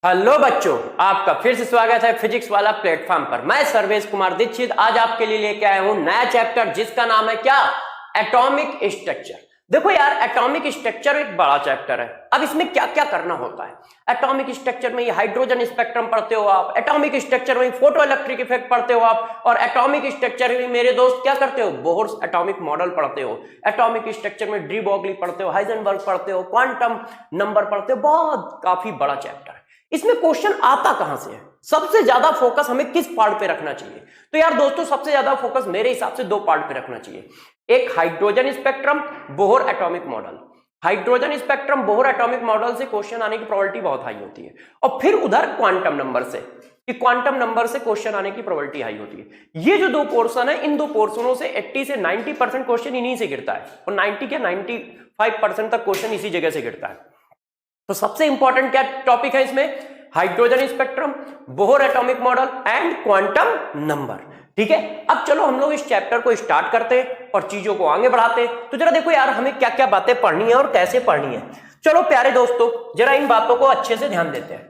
Hello बच्चों, आपका फिर से स्वागत है फिजिक्स वाला प्लेटफॉर्म पर। मैं सर्वेश कुमार दीक्षित आज आपके लिए लेके आया हूं नया चैप्टर जिसका नाम है क्या, एटॉमिक स्ट्रक्चर। देखो यार, एटॉमिक स्ट्रक्चर एक बड़ा चैप्टर है। अब इसमें क्या क्या करना होता है। एटॉमिक स्ट्रक्चर में ये हाइड्रोजन स्पेक्ट्रम पढ़ते हो आप, एटॉमिक स्ट्रक्चर में फोटो इलेक्ट्रिक इफेक्ट पढ़ते हो आप, और एटॉमिक स्ट्रक्चर में मेरे दोस्त क्या करते हो, बोहर्स एटॉमिक मॉडल पढ़ते हो। एटॉमिक स्ट्रक्चर में डी ब्रॉगली पढ़ते हो, हाइजेनबर्ग पढ़ते हो, क्वांटम नंबर पढ़ते हो। बहुत काफी बड़ा चैप्टर है। इसमें क्वेश्चन आता कहां से है, सबसे ज्यादा फोकस हमें किस पार्ट पे रखना चाहिए। तो यार दोस्तों, सबसे ज्यादा फोकस मेरे हिसाब से दो पार्ट पे रखना चाहिए। एक hydrogen spectrum, Bohr atomic model. Hydrogen spectrum, Bohr atomic model से क्वेश्चन आने की प्रोबेबिलिटी बहुत हाई होती है। और फिर उधर क्वांटम नंबर से, कि क्वांटम नंबर से क्वेश्चन आने की प्रोबेबिलिटी हाई होती है। ये जो दो पोर्शन है, इन दो पोर्शनों से 80 से 90% क्वेश्चन इन्हीं से गिरता है, और 90 के 95% तक क्वेश्चन इसी जगह से गिरता है। तो सबसे इंपॉर्टेंट क्या टॉपिक है इसमें, hydrogen spectrum, Bohr atomic model and quantum number. ठीक है, अब चलो हम लोग इस चैप्टर को स्टार्ट करते हैं और चीजों को आगे बढ़ाते हैं। तो जरा देखो यार, हमें क्या क्या बातें पढ़नी है और कैसे पढ़नी है। चलो प्यारे दोस्तों, जरा इन बातों को अच्छे से ध्यान देते हैं।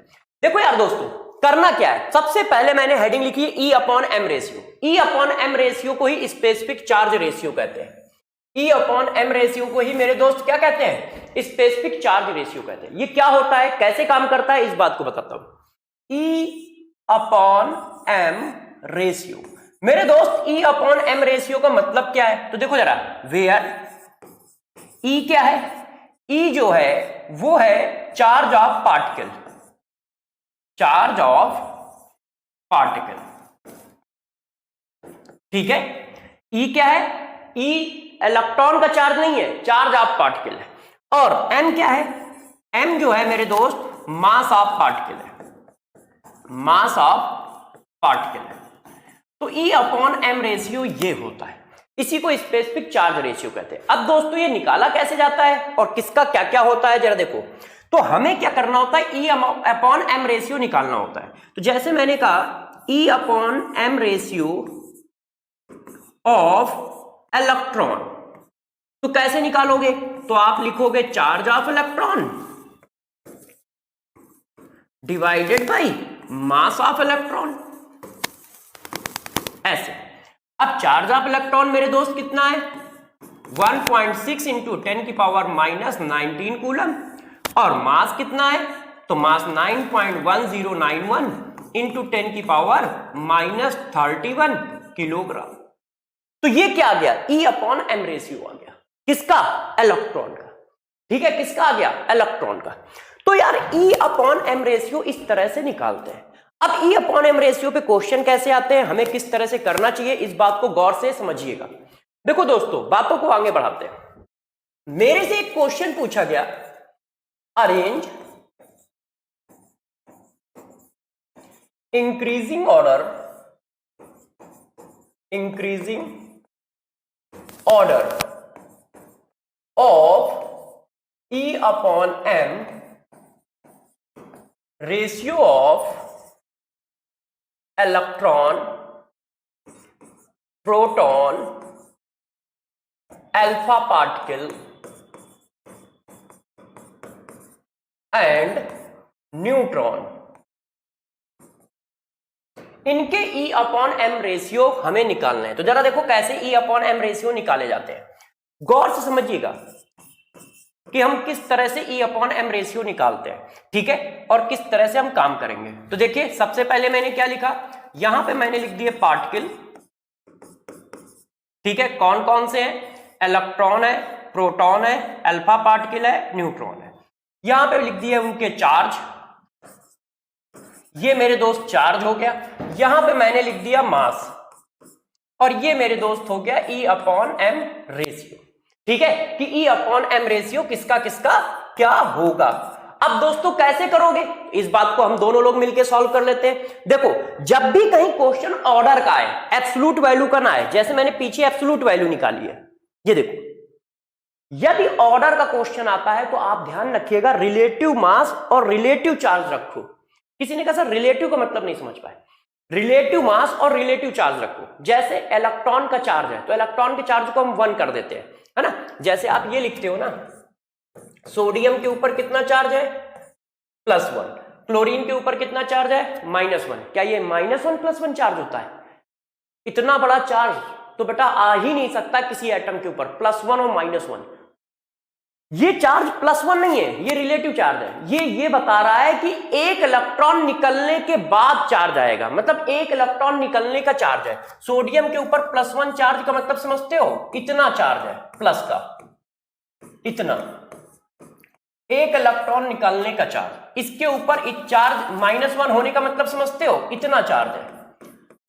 देखो यार दोस्तों, करना क्या है, सबसे पहले मैंने हेडिंग लिखी है E upon M ratio. E upon M ratio को ही स्पेसिफिक चार्ज रेशियो कहते हैं। ई अपॉन एम रेशियो को ही मेरे दोस्त क्या कहते हैं, स्पेसिफिक चार्ज रेशियो कहते हैं। ये क्या होता है, कैसे काम करता है, इस बात को बताता हूं। ई अपॉन एम रेशियो, मेरे दोस्त ई अपॉन एम रेशियो का मतलब क्या है, तो देखो जरा, वेयर ई क्या है, ई जो है वो है charge of particle. Charge of particle, ठीक है। ई क्या है, ई इलेक्ट्रॉन का चार्ज नहीं है, चार्ज ऑफ पार्टिकल है। और m क्या है, m जो है मेरे दोस्त मास ऑफ पार्टिकल है, मास ऑफ पार्टिकल है। तो E अपॉन m रेशियो ये होता है, इसी को स्पेसिफिक चार्ज रेशियो कहते हैं। अब दोस्तों, ये निकाला कैसे जाता है और किसका क्या क्या होता है, जरा देखो। तो हमें क्या करना होता है, E अपॉन m रेशियो निकालना होता है। तो जैसे मैंने कहा, E upon m ratio of electron, तो कैसे निकालोगे, तो आप लिखोगे charge of electron divided by mass of electron, ऐसे। अब चार्ज ऑफ इलेक्ट्रॉन मेरे दोस्त कितना है, 1.6 इंटू 10 की पावर माइनस 19 कूलम। और मास कितना है, तो मास 9.1091 इंटू 10 की पावर माइनस 31 किलोग्राम। तो ये क्या आ गया, ई अपॉन एम रेशियो आ गया, किसका, इलेक्ट्रॉन का। ठीक है, किसका आ गया, इलेक्ट्रॉन का। तो यार ई अपॉन एम रेशियो इस तरह से निकालते हैं। अब ई अपॉन एम रेशियो पे क्वेश्चन कैसे आते हैं, हमें किस तरह से करना चाहिए, इस बात को गौर से समझिएगा। देखो दोस्तों, बातों को आगे बढ़ाते हैं। मेरे से एक क्वेश्चन पूछा गया, arrange increasing order of E upon M ratio of electron, proton, alpha particle and neutron, इनके E अपॉन एम रेशियो हमें निकालना है। तो जरा देखो कैसे E अपॉन एम रेशियो निकाले जाते हैं, गौर से समझिएगा कि हम किस तरह से E अपॉन एम रेशियो निकालते हैं। ठीक है, और किस तरह से हम काम करेंगे। तो देखिए, सबसे पहले मैंने क्या लिखा, यहां पे मैंने लिख दिए पार्टिकल। ठीक है, कौन कौन से हैं, इलेक्ट्रॉन है, प्रोटॉन है, अल्फा पार्टिकल है, न्यूट्रॉन है। यहां पे लिख दिए उनके चार्ज, ये मेरे दोस्त चार्ज हो गया। यहां पे मैंने लिख दिया मास, और ये मेरे दोस्त हो गया E अपॉन एम रेशियो। ठीक है, कि E अपॉन एम रेशियो किसका किसका क्या होगा। अब दोस्तों कैसे करोगे, इस बात को हम दोनों लोग मिलकर सॉल्व कर लेते हैं। देखो, जब भी कहीं क्वेश्चन ऑर्डर का आए, एब्सोल्यूट वैल्यू का ना आए, जैसे मैंने पीछे एब्सोल्यूट वैल्यू निकाली है, ये देखो, यदि ऑर्डर का क्वेश्चन आता है तो आप ध्यान रखिएगा रिलेटिव मास और रिलेटिव चार्ज रखो। किसी ने कहा सर रिलेटिव का मतलब नहीं समझ पाए, रिलेटिव मास और रिलेटिव चार्ज रखो। जैसे इलेक्ट्रॉन का चार्ज है तो इलेक्ट्रॉन के चार्ज को हम 1 कर देते हैं, है ना। जैसे आप ये लिखते हो ना, सोडियम के ऊपर कितना चार्ज है, +1, क्लोरीन के ऊपर कितना चार्ज है? -1। क्या ये -1+1 चार्ज होता है? इतना बड़ा चार्ज तो बेटा आ ही नहीं सकता किसी एटम के ऊपर, +1 और -1। ये चार्ज +1 नहीं है, ये रिलेटिव चार्ज है। ये बता रहा है कि एक इलेक्ट्रॉन निकलने के बाद चार्ज आएगा, मतलब एक इलेक्ट्रॉन निकलने का चार्ज है। सोडियम के ऊपर +1 चार्ज का मतलब समझते हो? इतना चार्ज है प्लस का, इतना एक इलेक्ट्रॉन निकलने का चार्ज। इसके ऊपर चार्ज -1 होने का मतलब समझते हो? इतना चार्ज है।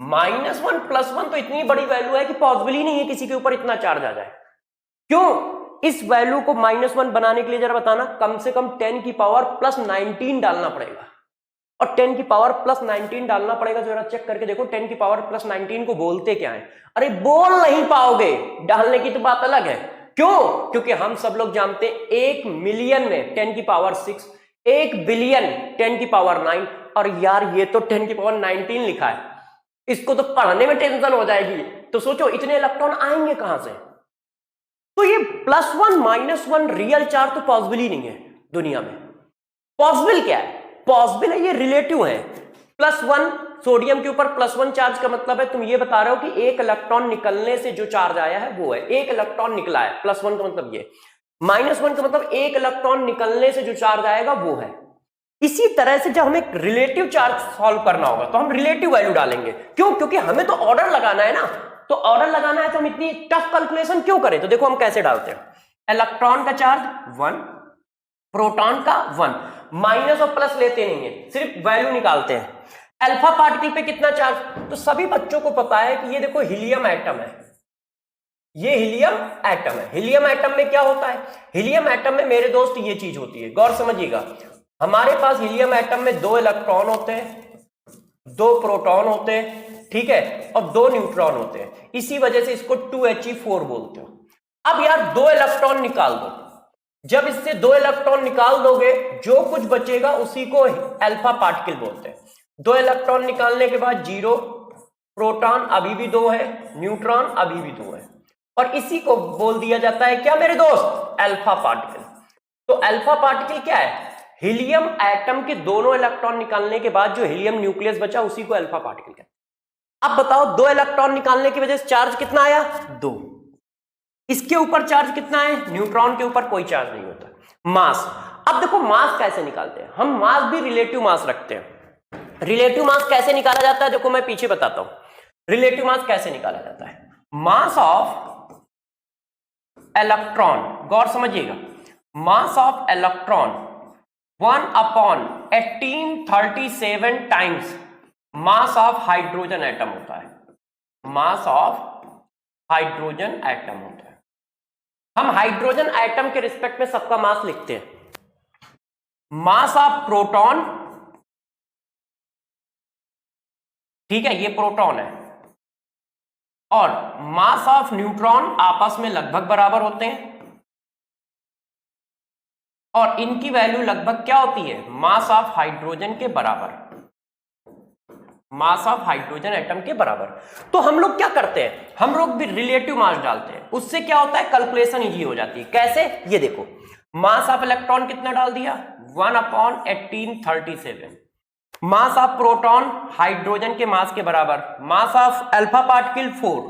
-1+1 तो इतनी बड़ी वैल्यू है कि पॉसिबल ही नहीं है किसी के ऊपर इतना चार्ज आ जाए। क्यों? इस वैल्यू को -1 बनाने के लिए जरा बताना, कम से कम 10 की पावर +19 डालना पड़ेगा। और 10 की पावर +19 डालना पड़ेगा, जरा चेक करके देखो 10 की पावर +19 को बोलते क्या है? अरे बोल नहीं पाओगे, डालने की तो बात अलग है। क्यों? क्योंकि हम सब लोग जानते हैं 1 मिलियन में 10 की पावर 6, 1 बिलियन 10 की पावर 9, और यार ये तो 10 की पावर 19 लिखा है, इसको तो पढ़ने में टेंशन हो जाएगी। तो सोचो इतने इलेक्ट्रॉन आएंगे कहां से? तो ये +1 -1 रियल चार्ज तो पॉसिबल ही नहीं है दुनिया में। पॉसिबल क्या है? पॉसिबल है ये रिलेटिव है। +1 सोडियम के ऊपर +1 चार्ज का मतलब है तुम ये बता रहे हो कि एक इलेक्ट्रॉन निकलने से जो चार्ज आया है वो है, एक इलेक्ट्रॉन निकला है। +1 का मतलब ये, -1 का मतलब एक इलेक्ट्रॉन निकलने से जो चार्ज आएगा वो है। इसी तरह से जब हमें रिलेटिव चार्ज सॉल्व करना होगा तो हम रिलेटिव वैल्यू डालेंगे। क्यों? क्योंकि हमें तो ऑर्डर लगाना है ना। तो ऑर्डर लगाना है तो हम इतनी टफ कैलकुलेशन क्यों करें? तो देखो हम कैसे डालते हैं। इलेक्ट्रॉन का चार्ज 1, प्रोटॉन का 1, माइनस और प्लस लेते नहीं है, सिर्फ वैल्यू निकालते हैं। अल्फा पार्टिकल पे कितना चार्ज? तो सभी बच्चों को पता है कि ये देखो हीलियम एटम है, ये हीलियम एटम है। हीलियम एटम में क्या होता है? हीलियम एटम में मेरे दोस्त ये चीज होती है, गौर समझिएगा। हमारे पास हीलियम एटम में 2 इलेक्ट्रॉन होते हैं, 2 प्रोटॉन होते हैं, ठीक है, और 2 न्यूट्रॉन होते हैं। इसी वजह से इसको 2He4 बोलते हो। अब यार 2 इलेक्ट्रॉन निकाल दो, जब इससे 2 इलेक्ट्रॉन निकाल दोगे जो कुछ बचेगा उसी को अल्फा पार्टिकल बोलते हैं। 2 इलेक्ट्रॉन निकालने के बाद 0, प्रोटॉन अभी भी 2 है, न्यूट्रॉन अभी भी 2 है, और इसी को बोल दिया जाता है क्या मेरे दोस्त? Alpha particle. तो अल्फा पार्टिकल क्या है? हीलियम एटम के दोनों इलेक्ट्रॉन निकालने के बाद जो हीलियम न्यूक्लियस बचा उसी को अल्फा पार्टिकल कहते हैं। अब बताओ 2 इलेक्ट्रॉन निकालने की वजह से चार्ज कितना आया? 2। इसके ऊपर चार्ज कितना है? न्यूट्रॉन के ऊपर कोई चार्ज नहीं होता। मास। अब देखो मास कैसे निकालते हैं हम? मास भी रिलेटिव मास रखते हैं। रिलेटिव मास कैसे निकाला जाता है? देखो मैं पीछे बताता हूं रिलेटिव मास कैसे निकाला जाता है। मास ऑफ इलेक्ट्रॉन, गौर समझिएगा, मास of electron 1/1837 times mass of hydrogen atom होता है। मास ऑफ हाइड्रोजन एटम होता है। हम हाइड्रोजन एटम के रिस्पेक्ट में सबका मास लिखते हैं। मास ऑफ प्रोटॉन, ठीक है, ये प्रोटॉन है, और मास ऑफ न्यूट्रॉन आपस में लगभग बराबर होते हैं, और इनकी वैल्यू लगभग क्या होती है? मास ऑफ हाइड्रोजन के बराबर, मास ऑफ हाइड्रोजन एटम के बराबर। तो हम लोग क्या करते हैं? हम लोग भी रिलेटिव मास डालते हैं, उससे क्या होता है? कैलकुलेशन इजी हो जाती है। कैसे? ये देखो, मास ऑफ इलेक्ट्रॉन कितना डाल दिया? 1/1837। मास ऑफ प्रोटॉन हाइड्रोजन के मास के बराबर, मास ऑफ अल्फा पार्टिकल 4।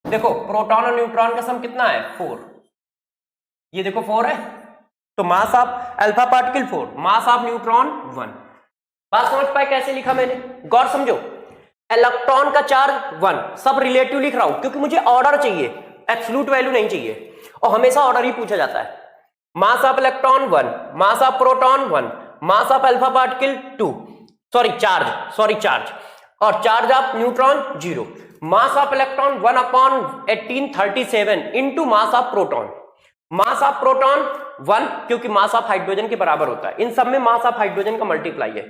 देखो प्रोटॉन और न्यूट्रॉन का सम कितना है? 4। ये देखो 4 है, तो मास of alpha particle 4, mass of neutron 1। बात समझ पाए कैसे लिखा मैंने? गौर समझो, इलेक्ट्रॉन का चार्ज 1, सब रिलेटिव लिख रहा हूं क्योंकि मुझे ऑर्डर चाहिए, एब्सोल्यूट वैल्यू नहीं चाहिए, और हमेशा ऑर्डर ही पूछा जाता है। Mass of electron 1, mass of proton 1, mass of alpha particle 2, charge, और charge of neutron 0। Mass of electron 1/1837 into mass of proton. Mass of proton 1 क्योंकि मास ऑफ हाइड्रोजन के बराबर होता है, इन सब में मास ऑफ हाइड्रोजन का मल्टीप्लाई है।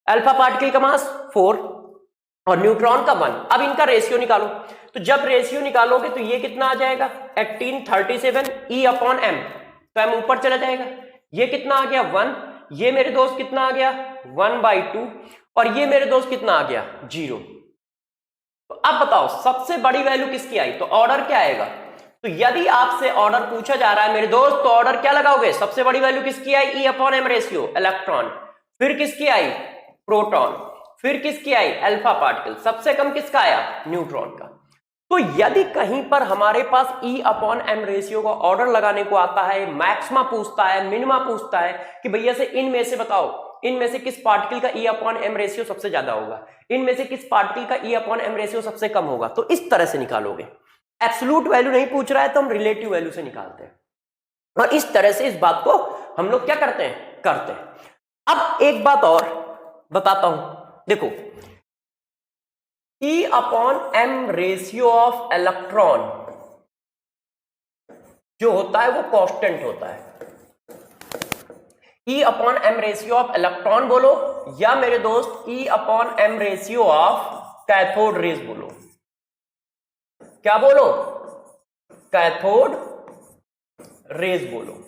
अल्फा पार्टिकल का मास 4 और न्यूट्रॉन का 1। अब इनका रेशियो निकालो, तो जब रेशियो निकालोगे तो ये कितना आ जाएगा? 1837 E/m, तो m ऊपर चला जाएगा। ये कितना आ गया? 1। ये मेरे दोस्त कितना आ गया? 1/2, और ये मेरे दोस्त कितना आ गया? 0। तो अब बताओ सबसे बड़ी वैल्यू किसकी आई? तो ऑर्डर क्या आएगा? तो यदि आपसे ऑर्डर पूछा जा रहा है मेरे दोस्त, तो ऑर्डर क्या लगाओगे? सबसे बड़ी वैल्यू किसकी आई? E/m ratio, electron. फिर किसकी आई, प्रोटॉन, फिर किसकी आई, अल्फा पार्टिकल, सबसे कम किसका आया, न्यूट्रॉन का। तो यदि कहीं पर हमारे पास E अपॉन M रेशियो का ऑर्डर लगाने को आता है, मैक्सिमा पूछता है, मिनिमा पूछता है कि भैया से इनमें से बताओ, इनमें से किस पार्टिकल का E अपॉन M रेशियो सबसे ज्यादा होगा, इनमें से किस पार्टिकल का E अपॉन M रेशियो सबसे कम होगा, तो इस तरह से निकालोगे। एब्सोल्यूट वैल्यू नहीं पूछ रहा है तो हम रिलेटिव वैल्यू से निकालते हैं, और इस तरह से इस बात को हम लोग क्या करते हैं, करते हैं। अब एक बात और बताता हूं, देखो E upon M ratio of electron जो होता है वो कांस्टेंट होता है। E upon M ratio of electron बोलो, या मेरे दोस्त E upon M ratio of cathode rays बोलो, क्या बोलो, कैथोड रेज बोलो।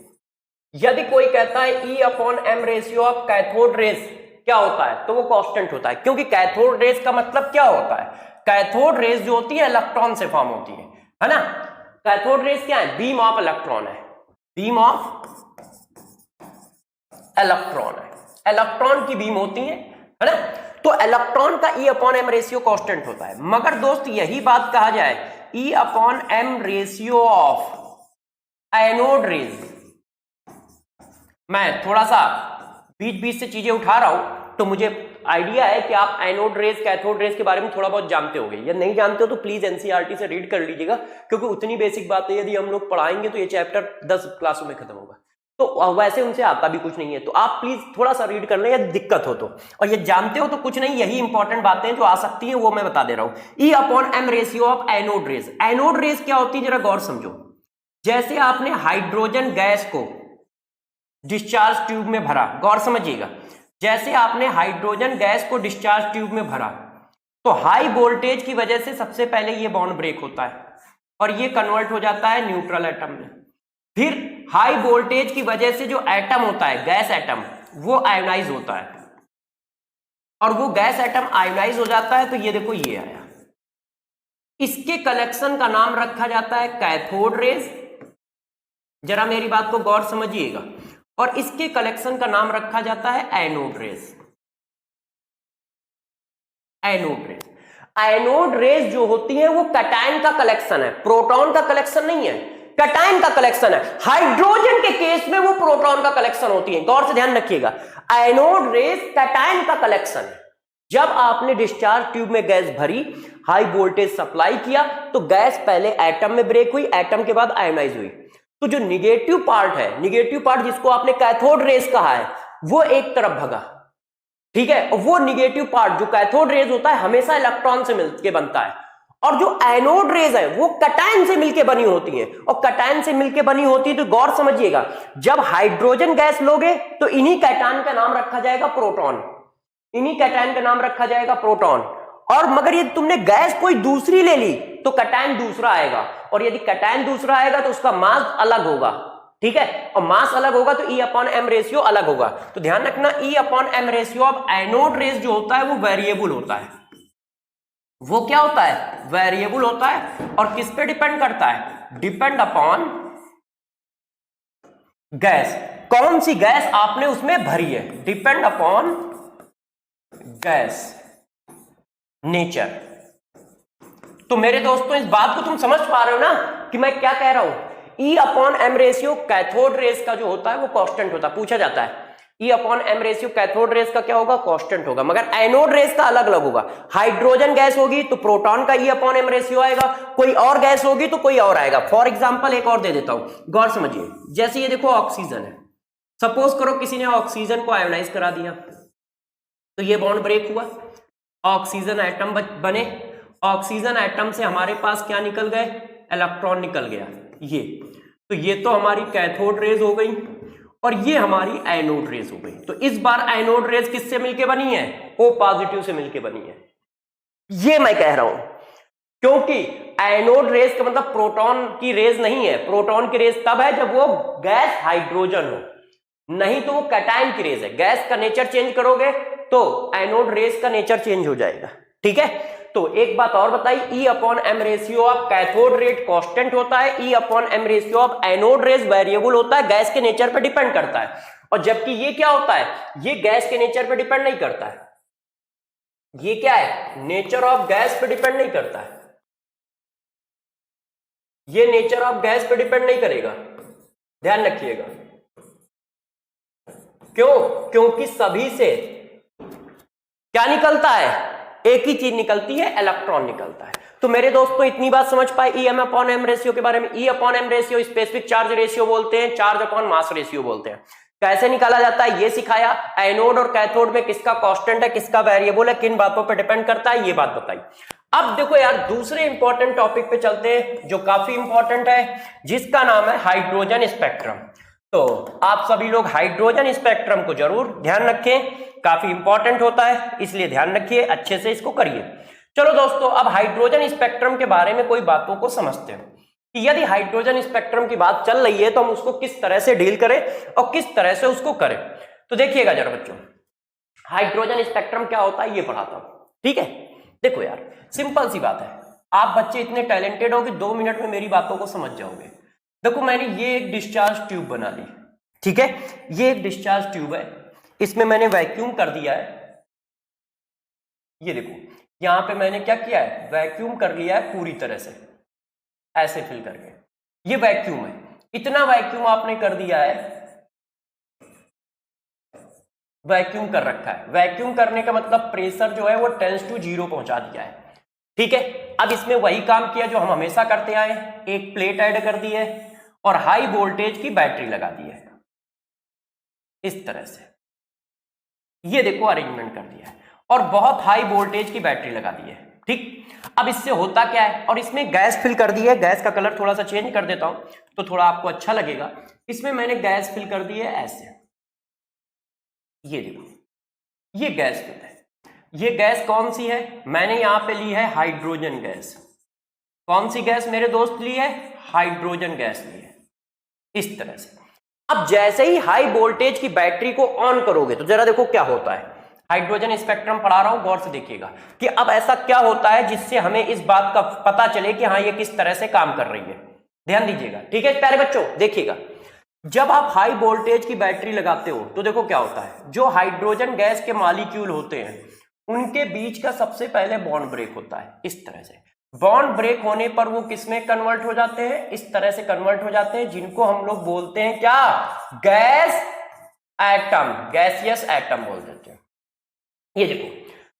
यदि कोई कहता है E upon M ratio of cathode rays क्या होता है, तो वो कांस्टेंट होता है, क्योंकि कैथोड रेज का मतलब क्या होता है, कैथोड रेज जो होती है इलेक्ट्रॉन से फॉर्म होती है ना। कैथोड रेज क्या है, बीम ऑफ इलेक्ट्रॉन है, बीम ऑफ इलेक्ट्रॉन है, इलेक्ट्रॉन की बीम होती है ना। तो इलेक्ट्रॉन का E upon M ratio constant होता है। मगर दोस्त यही बात कहा जाए E upon M ratio of anode rays, मैं थोड़ा सा बीच बीच से चीजें उठा रहा हूं तो मुझे आइडिया है कि आप एनोड रेज कैथोड रेज के बारे में थोड़ा बहुत जानते होंगे, या नहीं जानते हो तो प्लीज एनसीईआरटी से रीड कर लीजिएगा, क्योंकि उतनी बेसिक बातें यदि हम लोग पढ़ाएंगे तो ये चैप्टर 10 क्लासों में खत्म होगा, तो वैसे उनसे आता भी कुछ नहीं है, तो आप प्लीज थोड़ा सा रीड कर लें या दिक्कत हो तो, और ये जानते हो तो कुछ नहीं, यही इंपॉर्टेंट बातें जो आ सकती है वो मैं बता दे रहा हूं। E upon M ratio of anode rays, anode rays क्या होती है जरा गौर समझो। जैसे आपने हाइड्रोजन गैस को डिस्चार्ज ट्यूब में भरा, गौर समझिएगा, जैसे आपने हाइड्रोजन गैस को डिस्चार्ज ट्यूब में भरा तो हाई वोल्टेज की वजह से सबसे पहले ये बॉन्ड ब्रेक होता है और ये कन्वर्ट हो जाता है न्यूट्रल एटम में। फिर हाई वोल्टेज की वजह से जो एटम होता है, गैस एटम, वो आयोनाइज होता है, और वो गैस एटम आयोनाइज हो जाता है तो ये देखो ये आया, इसके कलेक्शन का नाम रखा जाता है कैथोड रेज, जरा मेरी बात को गौर समझिएगा, और इसके कलेक्शन का नाम रखा जाता है anode rays. Anode rays, anode rays जो होती है वो कैटायन का कलेक्शन है, प्रोटॉन का कलेक्शन नहीं है, कैटायन का कलेक्शन है। हाइड्रोजन के केस में वो प्रोटॉन का कलेक्शन होती है, गौर से ध्यान रखिएगा। एनोड रेज कैटायन का कलेक्शन है। जब आपने डिस्चार्ज ट्यूब में गैस भरी, हाई वोल्टेज सप्लाई किया तो गैस पहले एटम में ब्रेक हुई, एटम के बाद आयोनाइज हुई, तो जो निगेटिव पार्ट है, निगेटिव पार्ट जिसको आपने कैथोड रेज कहा है, वो एक तरफ भगा, ठीक है। और वो निगेटिव पार्ट जो कैथोड रेज होता है हमेशा इलेक्ट्रॉन से मिलकर बनता है, और जो एनोड रेज है वो कैटायन से मिलकर बनी होती है, और कैटायन से मिलकर बनी होती है तो गौर समझिएगा, जब हाइड्रोजन गैस लोगे तो इन्हीं कैटायन का नाम रखा जाएगा प्रोटॉन, इन्हीं कैटायन का नाम रखा जाएगा प्रोटॉन। और मगर ये तुमने गैस कोई दूसरी ले ली तो कैटायन दूसरा आएगा, और यदि कैटायन दूसरा आएगा तो उसका मास अलग होगा, ठीक है, और मास अलग होगा तो E अपॉन M रेशियो अलग होगा। तो ध्यान रखना, E upon M ratio of anode rays जो होता है वो वेरिएबल होता है। वो क्या होता है, वेरिएबल होता है, और किस पे डिपेंड करता है, डिपेंड अपॉन गैस, कौन सी गैस आपने उसमें भरी है, डिपेंड अपॉन गैस नेचर। तो मेरे दोस्तों इस बात को तुम समझ पा रहे हो ना कि मैं क्या कह रहा हूं। E upon M ratio cathode rays का जो होता है वो कांस्टेंट होता है, पूछा जाता है E upon M ratio cathode rays का क्या होगा, कांस्टेंट होगा, मगर एनोड रेज का अलग अलग होगा। हाइड्रोजन गैस होगी तो प्रोटॉन का E अपॉन M रेशियो आएगा, कोई और गैस होगी तो कोई और आएगा। फॉर एग्जांपल एक और दे देता हूं, गौर समझिए, जैसे ये देखो ऑक्सीजन है, सपोज करो किसी ने ऑक्सीजन को आयोनाइज करा दिया तो ये बॉन्ड ब्रेक हुआ, ऑक्सीजन एटम बने, ऑक्सीजन एटम से हमारे पास क्या निकल गए, इलेक्ट्रॉन निकल गया, ये तो ये तो हमारी कैथोड रेज हो गई और ये हमारी एनोड रेज हो गई। तो इस बार एनोड रेज किससे मिलके बनी है, O पॉजिटिव से मिलके बनी है, ये मैं कह रहा हूं, क्योंकि एनोड रेज का मतलब प्रोटॉन की रेज नहीं है, प्रोटॉन की रेज तब है जब वो गैस हाइड्रोजन हो, नहीं तो वो कैटायन की रेज है। गैस का नेचर चेंज करोगे तो एनोड रेज का नेचर चेंज हो जाएगा, ठीक है। तो एक बात और बताई, E upon M ratio of cathode rays constant होता है, E upon M ratio of anode rays variable होता है, गैस के नेचर पर डिपेंड करता है। और जबकि ये क्या होता है, ये गैस के नेचर पे डिपेंड नहीं करता है। ये क्या है, नेचर ऑफ गैस पे डिपेंड नहीं करता है, ये नेचर ऑफ गैस पे डिपेंड नहीं करेगा, ध्यान रखिएगा। क्यों? क्योंकि सभी से क्या निकलता है, एक ही चीज निकलती है, इलेक्ट्रॉन निकलता है। तो मेरे दोस्तों इतनी बात समझ पाए E/m रेशियो के बारे में। E/m ratio specific charge ratio बोलते हैं, चार्ज अपॉन मास रेशियो बोलते हैं। कैसे निकाला जाता है ये सिखाया। एनोड और कैथोड में किसका कांस्टेंट है, किसका वेरिएबल है, किन बातों पर डिपेंड करता है, ये बात बताई। अब देखो यार दूसरे इंपॉर्टेंट टॉपिक पे चलते हैं जो काफी इंपॉर्टेंट है, जिसका नाम है हाइड्रोजन स्पेक्ट्रम। तो आप सभी लोग हाइड्रोजन स्पेक्ट्रम को जरूर ध्यान रखें, काफी इंपॉर्टेंट होता है, इसलिए ध्यान रखिए, अच्छे से इसको करिए। चलो दोस्तों, अब हाइड्रोजन स्पेक्ट्रम के बारे में कोई बातों को समझते हैं कि यदि हाइड्रोजन स्पेक्ट्रम की बात चल रही है तो हम उसको किस तरह से डील करें और किस तरह से उसको करें। तो देखिएगा जरा बच्चों, हाइड्रोजन स्पेक्ट्रम क्या होता है ये पढ़ाता हूं, ठीक है। देखो यार सिंपल सी बात है, आप बच्चे इतने टैलेंटेड हो कि 2 मिनट में मेरी बातों को समझ जाओगे। देखो मैंने ये एक डिस्चार्ज ट्यूब बना ली, ठीक है, ये एक डिस्चार्ज ट्यूब है, इसमें मैंने वैक्यूम कर दिया है। ये देखो यहां पे मैंने क्या किया है, वैक्यूम कर लिया है पूरी तरह से, ऐसे फिल करके। ये वैक्यूम है, इतना वैक्यूम आपने कर दिया है, वैक्यूम कर रखा है। वैक्यूम करने का मतलब प्रेशर जो है वो टेंड्स टू 0 पहुंचा दिया है, ठीक है। अब इसमें वही काम किया जो हम हमेशा करते आए, एक प्लेट ऐड कर दी है और हाई वोल्टेज की बैटरी लगा दी है इस तरह से। ये देखो अरेंजमेंट कर दिया है और बहुत हाई वोल्टेज की बैटरी लगा दी है, ठीक। अब इससे होता क्या है, और इसमें गैस फिल कर दी है। गैस का कलर थोड़ा सा चेंज कर देता हूं तो थोड़ा आपको अच्छा लगेगा। इसमें मैंने गैस फिल कर दी है ऐसे, ये देखो ये गैस फिल है। ये गैस कौन सी है, मैंने यहां पे ली है हाइड्रोजन गैस। कौन सी गैस मेरे दोस्त ली है, हाइड्रोजन गैस ली है, इस तरह से। अब जैसे ही हाई वोल्टेज की बैटरी को ऑन करोगे तो जरा देखो क्या होता है। हाइड्रोजन स्पेक्ट्रम पढ़ा रहा हूं, गौर से देखिएगा कि अब ऐसा क्या होता है जिससे हमें इस बात का पता चले कि हाँ ये किस तरह से काम कर रही है। ध्यान दीजिएगा, ठीक है प्यारे बच्चों। देखिएगा जब आप हाई वोल्टेज की बैटरी लगाते हो तो देखो क्या होता है, जो हाइड्रोजन गैस के मॉलिक्यूल होते हैं उनके बीच का सबसे पहले बॉन्ड ब्रेक होता है इस तरह से। बॉन्ड ब्रेक होने पर वो किसमें कन्वर्ट हो जाते हैं, इस तरह से कन्वर्ट हो जाते हैं, जिनको हम लोग बोलते हैं क्या, गैस एटम, गैसियस एटम बोल देते हैं। ये देखो,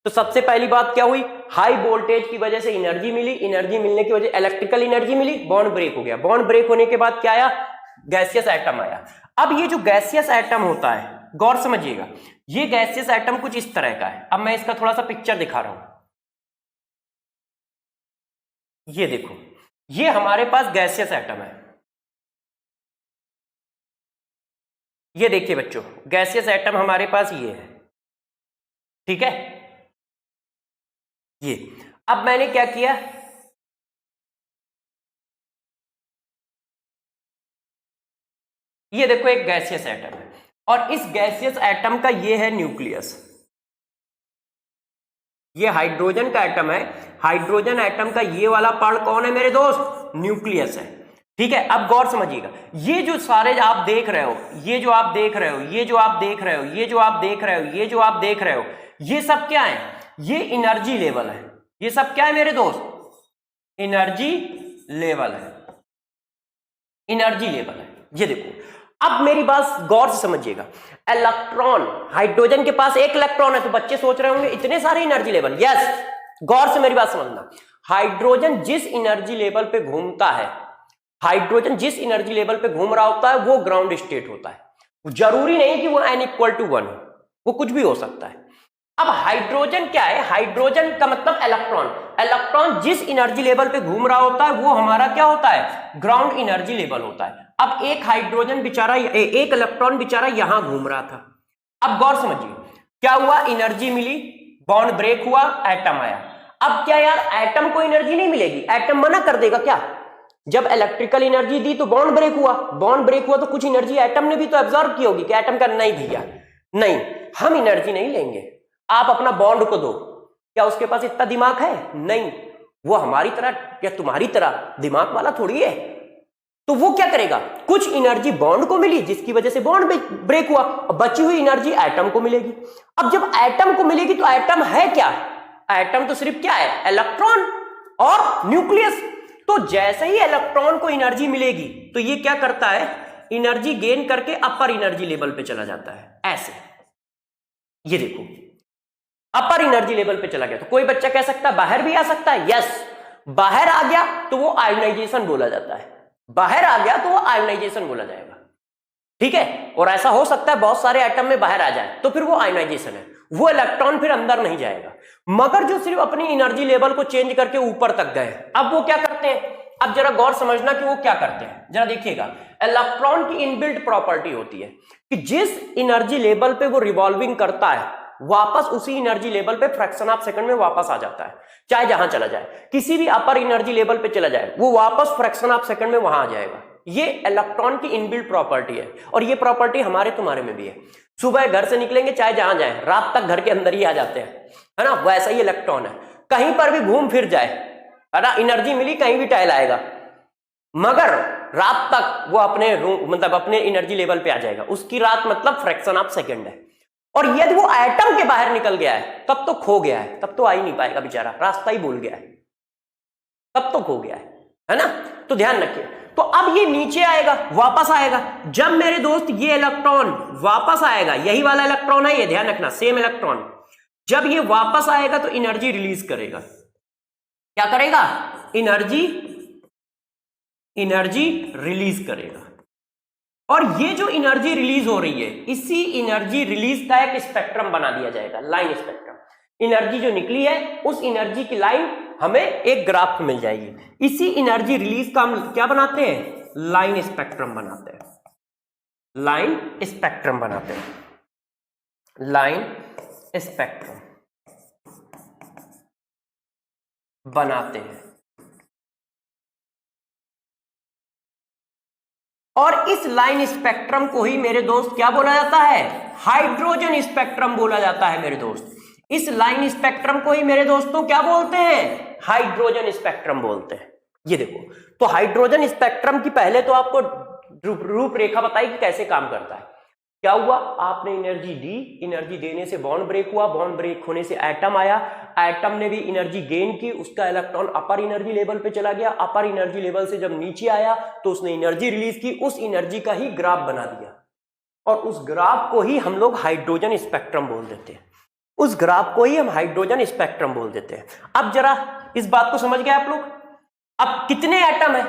तो सबसे पहली बात क्या हुई, हाई वोल्टेज की वजह से एनर्जी मिली, एनर्जी मिलने की वजह इलेक्ट्रिकल एनर्जी मिली, बॉन्ड ब्रेक हो गया। बॉन्ड ब्रेक होने के बाद क्या आया, गैसियस एटम आया। अब ये जो गैसियस एटम होता है, गौर समझिएगा, ये गैसियस एटम कुछ इस तरह का है। अब मैं इसका थोड़ा सा पिक्चर दिखा रहा हूं, ये देखो, ये हमारे पास गैसियस एटम है। ये देखिए बच्चों, गैसियस एटम हमारे पास ये है, ठीक है। ये अब मैंने क्या किया, ये देखो एक गैसियस एटम है और इस गैसियस एटम का ये है न्यूक्लियस। ये हाइड्रोजन का एटम है, हाइड्रोजन एटम का ये वाला पार्ट कौन है मेरे दोस्त, न्यूक्लियस है, ठीक है। अब गौर समझिएगा, ये जो सारे आप देख रहे हो, ये जो आप देख रहे हो, ये जो आप देख रहे हो, ये जो आप देख रहे हो, ये जो आप देख रहे हो, ये सब क्या है, ये एनर्जी लेवल है। ये सब क्या है मेरे दोस्त, एनर्जी लेवल है, एनर्जी लेवल है। ये देखो, अब मेरी बात गौर से समझिएगा, इलेक्ट्रॉन, हाइड्रोजन के पास एक इलेक्ट्रॉन है, तो बच्चे सोच रहे होंगे इतने सारे एनर्जी लेवल। यस, गौर से मेरी बात समझना, हाइड्रोजन जिस एनर्जी लेवल पे घूमता है, हाइड्रोजन जिस एनर्जी लेवल पे घूम रहा होता है वो ग्राउंड स्टेट होता है। जरूरी नहीं कि वो n=1 हो, वो कुछ भी हो सकता है। अब हाइड्रोजन क्या है, हाइड्रोजन का मतलब इलेक्ट्रॉन, इलेक्ट्रॉन जिस एनर्जी लेवल पे घूम रहा होता है वो हमारा क्या होता है, ग्राउंड एनर्जी लेवल होता है। अब एक हाइड्रोजन बेचारा, एक इलेक्ट्रॉन बेचारा यहां घूम रहा था। अब गौर समझिए क्या हुआ, एनर्जी मिली, बॉन्ड ब्रेक हुआ, एटम आया। अब क्या यार, एटम को एनर्जी नहीं मिलेगी, एटम मना कर देगा क्या, जब इलेक्ट्रिकल एनर्जी दी तो बॉन्ड ब्रेक हुआ, बॉन्ड ब्रेक हुआ तो कुछ एनर्जी एटम ने भी तो एब्जॉर्ब की होगी कि एटम का नहीं भैया, नहीं, हम एनर्जी नहीं लेंगे, आप अपना बॉन्ड को दो। क्या उसके पास इतना दिमाग है, नहीं, वो हमारी तरह या तुम्हारी तरह दिमाग वाला थोड़ी है, तो वो क्या करेगा, कुछ एनर्जी बॉन्ड को मिली जिसकी वजह से बॉन्ड ब्रेक हुआ, और बची हुई एनर्जी एटम को मिलेगी। अब जब एटम को मिलेगी तो एटम है क्या, एटम तो सिर्फ क्या है, इलेक्ट्रॉन और न्यूक्लियस। तो जैसे ही इलेक्ट्रॉन को एनर्जी मिलेगी तो ये क्या करता है, एनर्जी गेन करके अपर एनर्जी लेवल पे चला जाता है, ऐसे। ये देखो अपर एनर्जी लेवल पे चला गया। तो कोई बच्चा कह सकता है बाहर भी आ सकता है, यस, बाहर आ गया तो वो आयोनाइजेशन बोला जाता है, बाहर आ गया तो वो आयोनाइजेशन बोला जाएगा, ठीक है। और ऐसा हो सकता है बहुत सारे एटम में बाहर आ जाए तो फिर वो आयोनाइजेशन है, वो इलेक्ट्रॉन फिर अंदर नहीं जाएगा। मगर जो सिर्फ अपनी एनर्जी लेवल को चेंज करके ऊपर तक गए, अब वो क्या करते हैं, अब जरा गौर समझना कि वो क्या करते हैं, जरा देखिएगा। इलेक्ट्रॉन की इनबिल्ट प्रॉपर्टी होती है कि जिस एनर्जी लेवल पे वो रिवॉल्विंग करता है वापस उसी एनर्जी लेवल पे फ्रैक्शन ऑफ सेकंड में वापस आ जाता है, चाहे जहां चला जाए, किसी भी अपर एनर्जी लेवल पे चला जाए वो वापस फ्रैक्शन ऑफ सेकंड में वहां आ जाएगा। ये इलेक्ट्रॉन की इनबिल्ट प्रॉपर्टी है, और ये प्रॉपर्टी हमारे तुम्हारे में भी है। सुबह घर से निकलेंगे चाहे जहां जाए, रात तक घर के अंदर ही आ जाते हैं, है ना, वैसा ही इलेक्ट्रॉन है। कहीं पर भी घूम फिर जाए, है ना, एनर्जी मिली कहीं भी टहल आएगा, मगर रात तक वो अपने मतलब अपने एनर्जी लेवल पे आ जाएगा। उसकी रात मतलब फ्रैक्शन ऑफ सेकंड है। और यदि वो एटम के बाहर निकल गया है तब तो खो गया है, तब तो आ ही नहीं पाएगा बेचारा, रास्ता ही भूल गया है, तब तो खो गया है ना। तो ध्यान रखिए। तो अब ये नीचे आएगा, वापस आएगा। जब मेरे दोस्त ये इलेक्ट्रॉन वापस आएगा, यही वाला इलेक्ट्रॉन है ये, ध्यान रखना, सेम इलेक्ट्रॉन, जब ये वापस आएगा तो एनर्जी रिलीज करेगा। क्या करेगा, एनर्जी रिलीज करेगा। और ये जो एनर्जी रिलीज हो रही है, इसी एनर्जी रिलीज का एक स्पेक्ट्रम बना दिया जाएगा, लाइन स्पेक्ट्रम। एनर्जी जो निकली है उस एनर्जी की लाइन हमें एक ग्राफ मिल जाएगी। इसी एनर्जी रिलीज का हम क्या बनाते हैं, लाइन स्पेक्ट्रम बनाते हैं, लाइन स्पेक्ट्रम बनाते हैं, लाइन स्पेक्ट्रम बनाते हैं। और इस लाइन स्पेक्ट्रम को ही मेरे दोस्त क्या बोला जाता है, हाइड्रोजन स्पेक्ट्रम बोला जाता है मेरे दोस्त। इस लाइन स्पेक्ट्रम को ही मेरे दोस्तों क्या बोलते हैं, हाइड्रोजन स्पेक्ट्रम बोलते हैं। ये देखो, तो हाइड्रोजन स्पेक्ट्रम की पहले तो आपको रूपरेखा बताई कि कैसे काम करता है। क्या हुआ, आपने एनर्जी दी, एनर्जी देने से बॉन्ड ब्रेक हुआ, बॉन्ड ब्रेक होने से एटम आया, एटम ने भी एनर्जी गेन की, उसका इलेक्ट्रॉन अपर एनर्जी लेवल पे चला गया, अपर एनर्जी लेवल से जब नीचे आया तो उसने एनर्जी रिलीज की, उस एनर्जी का ही ग्राफ बना दिया, और उस ग्राफ को ही हम लोग हाइड्रोजन स्पेक्ट्रम बोल देते हैं। उस ग्राफ को ही हम हाइड्रोजन स्पेक्ट्रम बोल देते हैं। अब जरा इस बात को समझ गए आप लोग। अब कितने एटम है,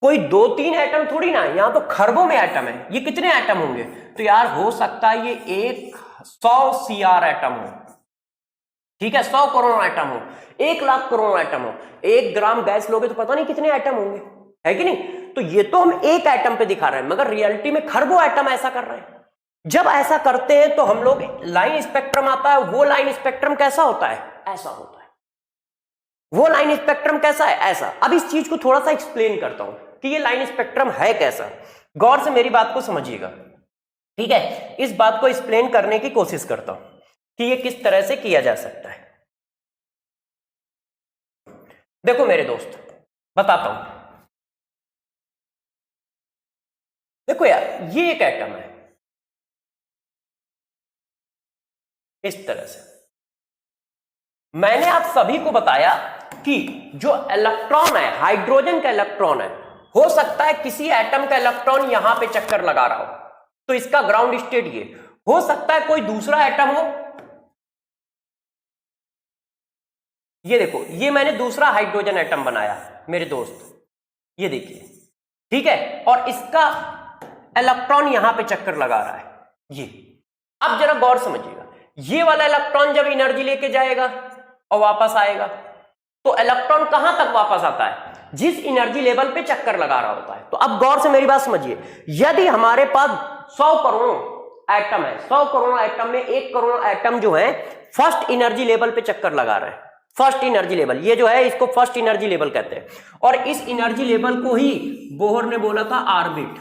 कोई 2-3 एटम थोड़ी ना, यहां तो खरबों में एटम है। ये कितने एटम होंगे, तो यार हो सकता है ये 100 CR एटम हो, ठीक है, 100 करोड़ एटम हो, 1 लाख करोड़ एटम हो। 1 ग्राम गैस लोगे तो पता नहीं कितने एटम होंगे, है कि नहीं। तो ये तो हम एक एटम पे दिखा रहे हैं, मगर रियलिटी में खरबों एटम ऐसा कर रहे हैं। जब ऐसा करते हैं तो हम लोग लाइन स्पेक्ट्रम आता है। वो लाइन स्पेक्ट्रम कैसा होता है, ऐसा होता है। वो लाइन स्पेक्ट्रम कैसा है, ऐसा। अब इस चीज को थोड़ा सा एक्सप्लेन करता हूं कि ये लाइन स्पेक्ट्रम है कैसा। गौर से मेरी बात को समझिएगा, ठीक है। इस बात को एक्सप्लेन करने की कोशिश करता हूं कि ये किस तरह से किया जा सकता है। देखो मेरे दोस्त, बताता हूं। देखो यार, ये एक एटम है इस तरह से। मैंने आप सभी को बताया कि जो इलेक्ट्रॉन है, हाइड्रोजन का इलेक्ट्रॉन है, हो सकता है किसी एटम का इलेक्ट्रॉन यहां पे चक्कर लगा रहा हो, तो इसका ग्राउंड स्टेट ये हो सकता है। कोई दूसरा एटम हो, ये देखो, ये मैंने दूसरा हाइड्रोजन एटम बनाया मेरे दोस्त, ये देखिए, ठीक है, और इसका इलेक्ट्रॉन यहां पे चक्कर लगा रहा है ये। अब जरा गौर समझिएगा, ये वाला इलेक्ट्रॉन जब एनर्जी लेके जाएगा और वापस आएगा, तो इलेक्ट्रॉन कहां तक वापस आता है, जिस एनर्जी लेवल पे चक्कर लगा रहा होता है। तो अब गौर से मेरी बात समझिए, यदि हमारे पास 100 करोड़ एटम है, 100 करोड़ एटम में 1 करोड़ एटम जो है फर्स्ट एनर्जी लेवल पे चक्कर लगा रहे हैं। फर्स्ट एनर्जी लेवल ये जो है, इसको फर्स्ट एनर्जी लेवल कहते हैं। और इस एनर्जी लेवल को ही बोहर ने बोला था ऑर्बिट।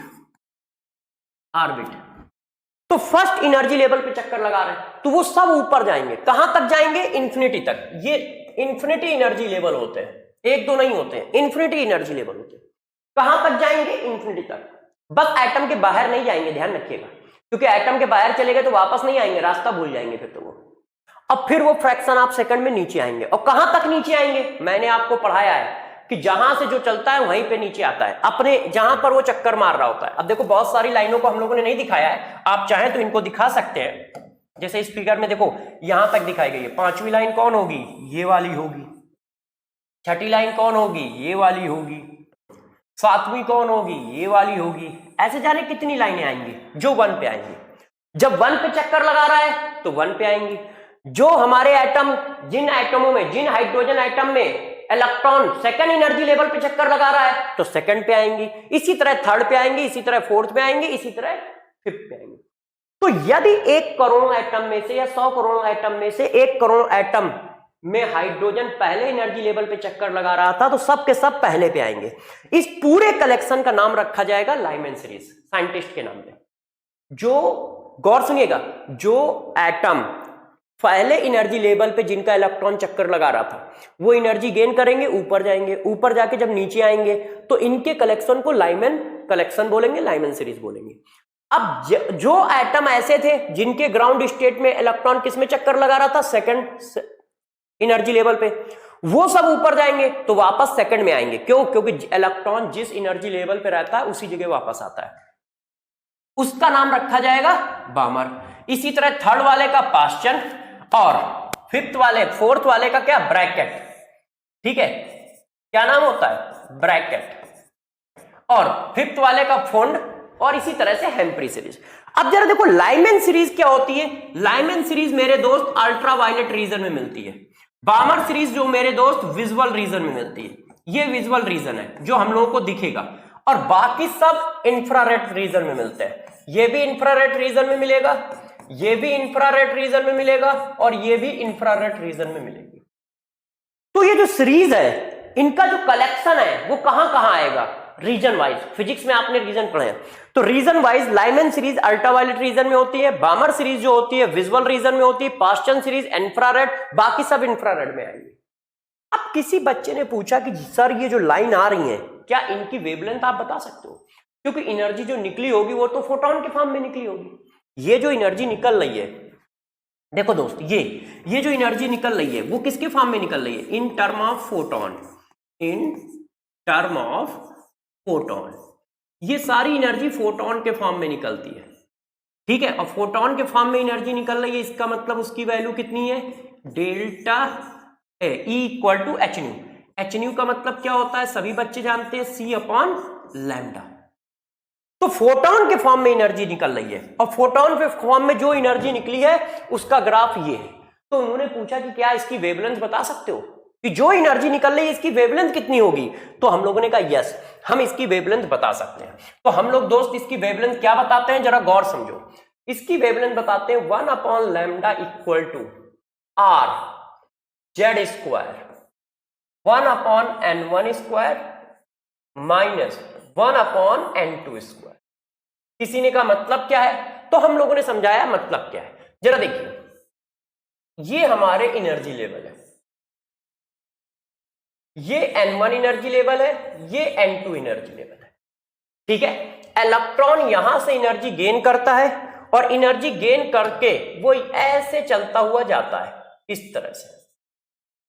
तो फर्स्ट एनर्जी लेवल पे चक्कर लगा रहे हैं, तो वो सब ऊपर जाएंगे। कहां तक जाएंगे, इंफिनिटी तक। ये इंफिनिटी एनर्जी लेवल होते हैं, 1-2 नहीं होते हैं, इंफिनिटी एनर्जी लेवल होते हैं। कहां तक जाएंगे? इंफिनिटी तक। बस एटम के बाहर नहीं जाएंगे, ध्यान रखिएगा, क्योंकि एटम के बाहर चले गए तो वापस नहीं आएंगे, रास्ता भूल जाएंगे फिर तो वो। अब फिर वो फ्रैक्शन ऑफ सेकंड में नीचे आएंगे। और कहां तक नीचे आएंगे? मैंने आपको पढ़ाया है कि जहां से जो चलता है वहीं पे नीचे आता है, अपने जहां पर वो चक्कर मार रहा होता है। अब देखो बहुत सारी लाइनों को हम लोगों ने नहीं दिखाया है, आप चाहें तो इनको दिखा सकते हैं। जैसे इस फिगर में देखो यहां तक दिखाई गई है। 5वीं लाइन कौन होगी? ये वाली होगी। 6ठी लाइन कौन होगी? ये वाली होगी। 7वीं कौन होगी? ये वाली होगी। ऐसे जाने कितनी लाइनें आएंगी जो 1 पे आएंगी। जब 1 पे चक्कर लगा रहा है तो 1 पे आएंगी। जो हमारे एटम, जिन एटमों में, जिन हाइड्रोजन एटम में इलेक्ट्रॉन सेकंड एनर्जी लेवल पे चक्कर लगा रहा है तो सेकंड पे आएंगी, इसी तरह थर्ड पे आएंगी, इसी तरह फोर्थ पे आएंगी, इसी तरह फिफ्थ पे आएंगी। तो यदि 1 करोड़ एटम में से या 100 करोड़ एटम में से 1 करोड़ एटम में हाइड्रोजन पहले एनर्जी लेवल पे चक्कर लगा रहा था तो सब के सब पहले पे आएंगे। इस पूरे कलेक्शन का नाम रखा जाएगा लाइमैन सीरीज, साइंटिस्ट के नाम पे। जो, गौर सुनिएगा, जो एटम पहले एनर्जी लेवल पे जिनका इलेक्ट्रॉन चक्कर लगा रहा था वो एनर्जी गेन करेंगे, ऊपर जाएंगे, ऊपर जाके जब नीचे आएंगे तो इनके कलेक्शन को लाइमैन कलेक्शन बोलेंगे, लाइमैन सीरीज बोलेंगे। अब जो एटम ऐसे थे जिनके ग्राउंड स्टेट में इलेक्ट्रॉन किस में चक्कर लगा रहा था? सेकंड एनर्जी लेवल पे, वो सब ऊपर जाएंगे तो वापस सेकंड में आएंगे। क्यों? क्योंकि इलेक्ट्रॉन जिस एनर्जी लेवल पे रहता है उसी जगह वापस आता है, उसका नाम रखा जाएगा बामर। इसी तरह थर्ड वाले का पास्चन और फिफ्थ वाले, फोर्थ वाले का क्या? ब्रैकेट। ठीक है, क्या नाम होता है? ब्रैकेट। और फिफ्थ वाले का फोंड, और इसी तरह से हेम्प्री सीरीज। अब जरा देखो लाइमैन सीरीज क्या होती है। लाइमैन सीरीज मेरे दोस्त अल्ट्रावायलेट रीजन में मिलती है। बामर सीरीज जो मेरे दोस्त विजुअल रीजन में मिलती है। ये विजुअल रीजन है जो हम लोगों को दिखेगा, और बाकी सब इंफ्रारेड रीजन में मिलते हैं। ये भी इंफ्रारेड रीजन में मिलेगा, ये भी इंफ्रारेड रीजन में मिलेगा, और ये भी इंफ्रारेड रीजन में मिलेगी। तो ये जो सीरीज है इनका जो कलेक्शन है वो कहां कहां आएगा? Region wise. फिजिक्स में आपने रीजन पढ़े हैं, तो region wise Lyman series ultraviolet region में होती है, बामर सीरीज जो होती है विजुअल रीजन में होती है, पास्चन सीरीज इंफ्रारेड, बाकी सब इंफ्रारेड में आएंगे। अब किसी बच्चे ने पूछा कि सर ये जो लाइन आ रही है क्या इनकी वेवलेंथ आप बता सकते हो? क्योंकि एनर्जी जो निकली होगी वो तो फोटोन के फॉर्म में निकली होगी। ये जो एनर्जी निकल रही है, देखो दोस्त, ये जो एनर्जी निकल रही है वो किसके फॉर्म में निकल रही है? In term of photon, in term of photon. ये सारी एनर्जी फोटोन के फॉर्म में निकलती है। ठीक है, और फोटोन के फॉर्म में एनर्जी निकल रही है, इसका मतलब उसकी वैल्यू कितनी है? Delta A equal to H nu. H nu का मतलब क्या होता है? सभी बच्चे जानते हैं, सी अपॉन लैम्डा। तो फोटोन के फॉर्म में एनर्जी निकल रही है, और फोटोन के फॉर्म में जो एनर्जी निकली है उसका ग्राफ ये है। तो उन्होंने पूछा कि क्या इसकी वेवलेंथ बता सकते हो कि जो एनर्जी निकल रही है इसकी वेवलेंथ कितनी होगी? तो हम लोगों ने कहा यस, हम इसकी वेवलेंथ बता सकते हैं। तो हम लोग दोस्त इसकी वेवलेंथ क्या बताते हैं, जरा गौर समझो। इसकी वेवलेंथ बताते हैं 1 upon lambda equal to R Z square 1 upon n1 square minus 1 upon n2 square. किसी ने कहा मतलब क्या है, तो हम लोगों ने समझाया मतलब क्या है। जरा देखिए, ये हमारे एनर्जी लेवल है, ये n1 एनर्जी लेवल है, ये n2 एनर्जी लेवल है। ठीक है, इलेक्ट्रॉन यहां से एनर्जी गेन करता है, और एनर्जी गेन करके वो ऐसे चलता हुआ जाता है, इस तरह से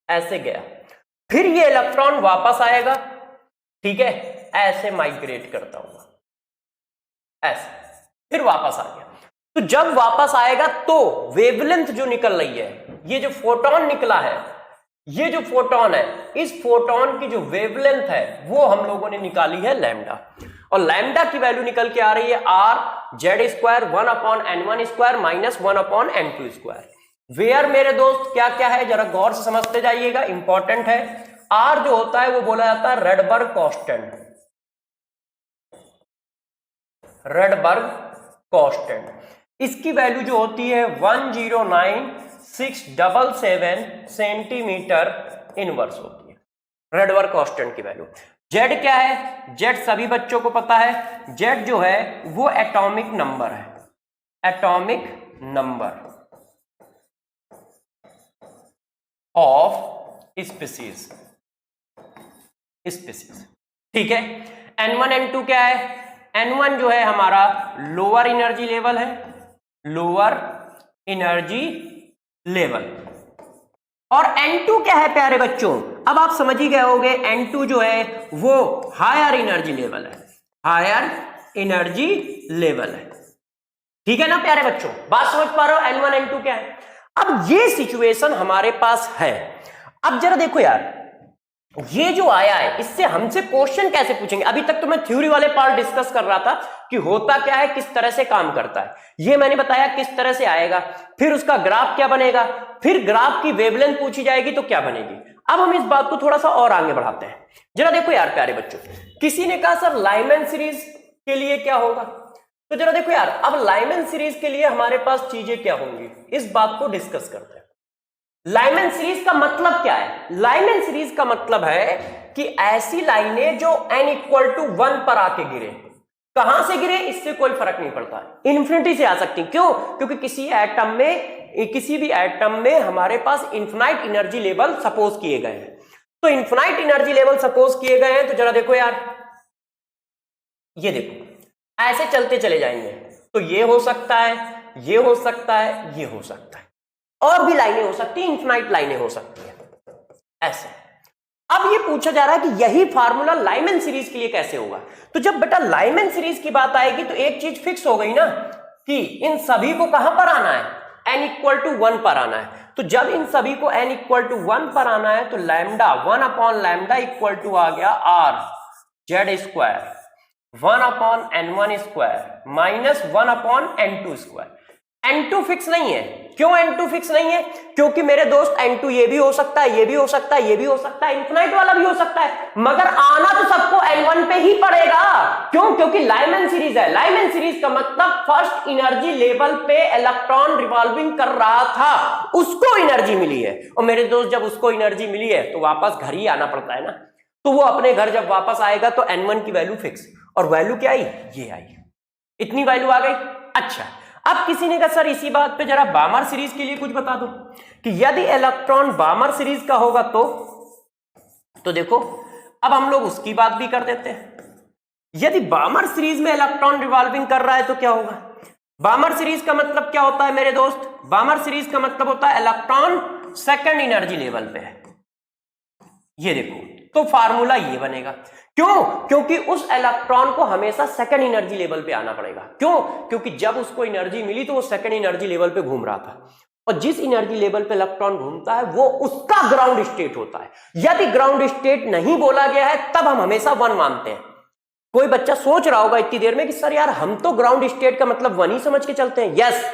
ऐसे गया, फिर ये इलेक्ट्रॉन वापस आएगा। ठीक है, ऐसे माइग्रेट करता हुआ ऐसे, फिर वापस आ गया। तो जब वापस आएगा तो वेवलेंथ जो निकल रही है, ये जो फोटोन निकला है, ये जो फोटोन है, इस फोटोन की जो वेवलेंथ है वो हम लोगों ने निकाली है लैम्डा, और लैम्डा की वैल्यू निकल के आ रही है R Z square 1 upon n1 square minus 1 upon n2 square. Where मेरे दोस्त क्या क्या है, जरा गौर से समझते जाइएगा, इंपॉर्टेंट है। आर जो होता है वो बोला जाता है रेडबर्ग कांस्टेंट, रेडबर्ग कांस्टेंट। इसकी वैल्यू जो होती है 109,677 सेंटीमीटर इनवर्स होती है, रेडबर्ग कांस्टेंट की वैल्यू। जेड क्या है? जेड सभी बच्चों को पता है, जेड जो है वो एटॉमिक नंबर है, एटॉमिक नंबर ऑफ स्पीसीज। ठीक है। N1 N2 क्या है? N1 जो है हमारा लोअर एनर्जी लेवल है, लोअर एनर्जी लेवल, और N2 क्या है प्यारे बच्चों? अब आप समझ ही गए होंगे, N2 जो है वो हायर एनर्जी लेवल है, हायर एनर्जी लेवल है। ठीक है ना प्यारे बच्चों, बात समझ पा रहे हो? N1 N2 क्या है? अब ये सिचुएशन हमारे पास है। अब जरा देखो यार, ये जो आया है इससे हमसे क्वेश्चन कैसे पूछेंगे? अभी तक तो मैं थ्योरी वाले पार्ट डिस्कस कर रहा था कि होता क्या है, किस तरह से काम करता है, ये मैंने बताया किस तरह से आएगा, फिर उसका ग्राफ क्या बनेगा, फिर ग्राफ की वेवलेंथ पूछी जाएगी तो क्या बनेगी। अब हम इस बात को थोड़ा सा और आगे बढ़ाते हैं। जरा देखो यार प्यारे बच्चों, किसी ने कहा सर लाइमन सीरीज के लिए क्या होगा, तो जरा देखो यार, अब लाइमन सीरीज के लिए हमारे पास चीजें क्या होंगी, इस बात को डिस्कस करते हैं। लाइमन सीरीज का मतलब क्या है? लाइमन सीरीज का मतलब है कि ऐसी लाइनें जो n इक्वल टू 1 पर आके गिरे। कहां से गिरे इससे कोई फर्क नहीं पड़ता, इन्फिनिटी से आ सकती। क्यों? क्योंकि किसी भी एटम में हमारे पास इन्फिनाइट एनर्जी लेवल सपोज किए गए हैं। तो इन्फिनाइट एनर्जी लेवल सपोज किए गए हैं, तो जरा देखो यार, ये देखो ऐसे चलते चले जाएंगे, तो ये हो सकता है, ये हो सकता है, ये हो सकता है, और भी लाइनें हो सकती है, इन्फिनाइट लाइनें हो सकती है ऐसे। अब ये पूछा जा रहा है कि यही फार्मूला लाइमन सीरीज के लिए कैसे होगा। तो जब बेटा लाइमन सीरीज की बात आएगी तो एक चीज फिक्स हो गई ना कि इन सभी को कहां पर आना है, n इक्वल टू 1 पर आना है। तो जब इन सभी को n इक्वल टू 1 पर आना है तो lambda 1 upon lambda equal to आ गया r Z square 1 upon n1 square minus 1 upon n2 square. n2 fix नहीं है। क्यों n2 फिक्स नहीं है? क्योंकि मेरे दोस्त n2 ये भी हो सकता है, ये भी हो सकता है, ये भी हो सकता है, इन्फिनाइट वाला भी हो सकता है, मगर आना तो सबको n1 पे ही पड़ेगा। क्यों? क्योंकि लाइमन सीरीज है। लाइमन सीरीज का मतलब फर्स्ट एनर्जी लेवल पे इलेक्ट्रॉन रिवॉल्विंग कर रहा था, उसको एनर्जी मिली है, और मेरे दोस्त जब उसको एनर्जी मिली है तो वापस घर ही आना पड़ता है ना। तो वो अपने घर जब वापस आएगा तो n1 की वैल्यू फिक्स, और वैल्यू क्या आई? ये आई, इतनी वैल्यू आ गई। अच्छा, अब किसी ने कहा सर इसी बात पे जरा बामर सीरीज के लिए कुछ बता दो कि यदि इलेक्ट्रॉन बामर सीरीज का होगा तो देखो, अब हम लोग उसकी बात भी कर देते हैं। यदि बामर सीरीज में इलेक्ट्रॉन रिवॉल्विंग कर रहा है तो क्या होगा? बामर सीरीज का मतलब क्या होता है मेरे दोस्त? बामर सीरीज का मतलब होता है इलेक्ट्रॉन सेकंड एनर्जी लेवल पे है। ये देखो, तो फार्मूला ये बनेगा। क्यों? क्योंकि उस इलेक्ट्रॉन को हमेशा सेकंड एनर्जी लेवल पे आना पड़ेगा। क्यों? क्योंकि जब उसको एनर्जी मिली तो वो सेकंड एनर्जी लेवल पे घूम रहा था, और जिस एनर्जी लेवल पे इलेक्ट्रॉन घूमता है वो उसका ग्राउंड स्टेट होता है। यदि ग्राउंड स्टेट नहीं बोला गया है तब हम हमेशा 1 मानते हैं। कोई बच्चा सोच रहा होगा इतनी देर में कि सर यार हम तो ग्राउंड स्टेट का मतलब 1 ही समझ के चलते हैं। यस,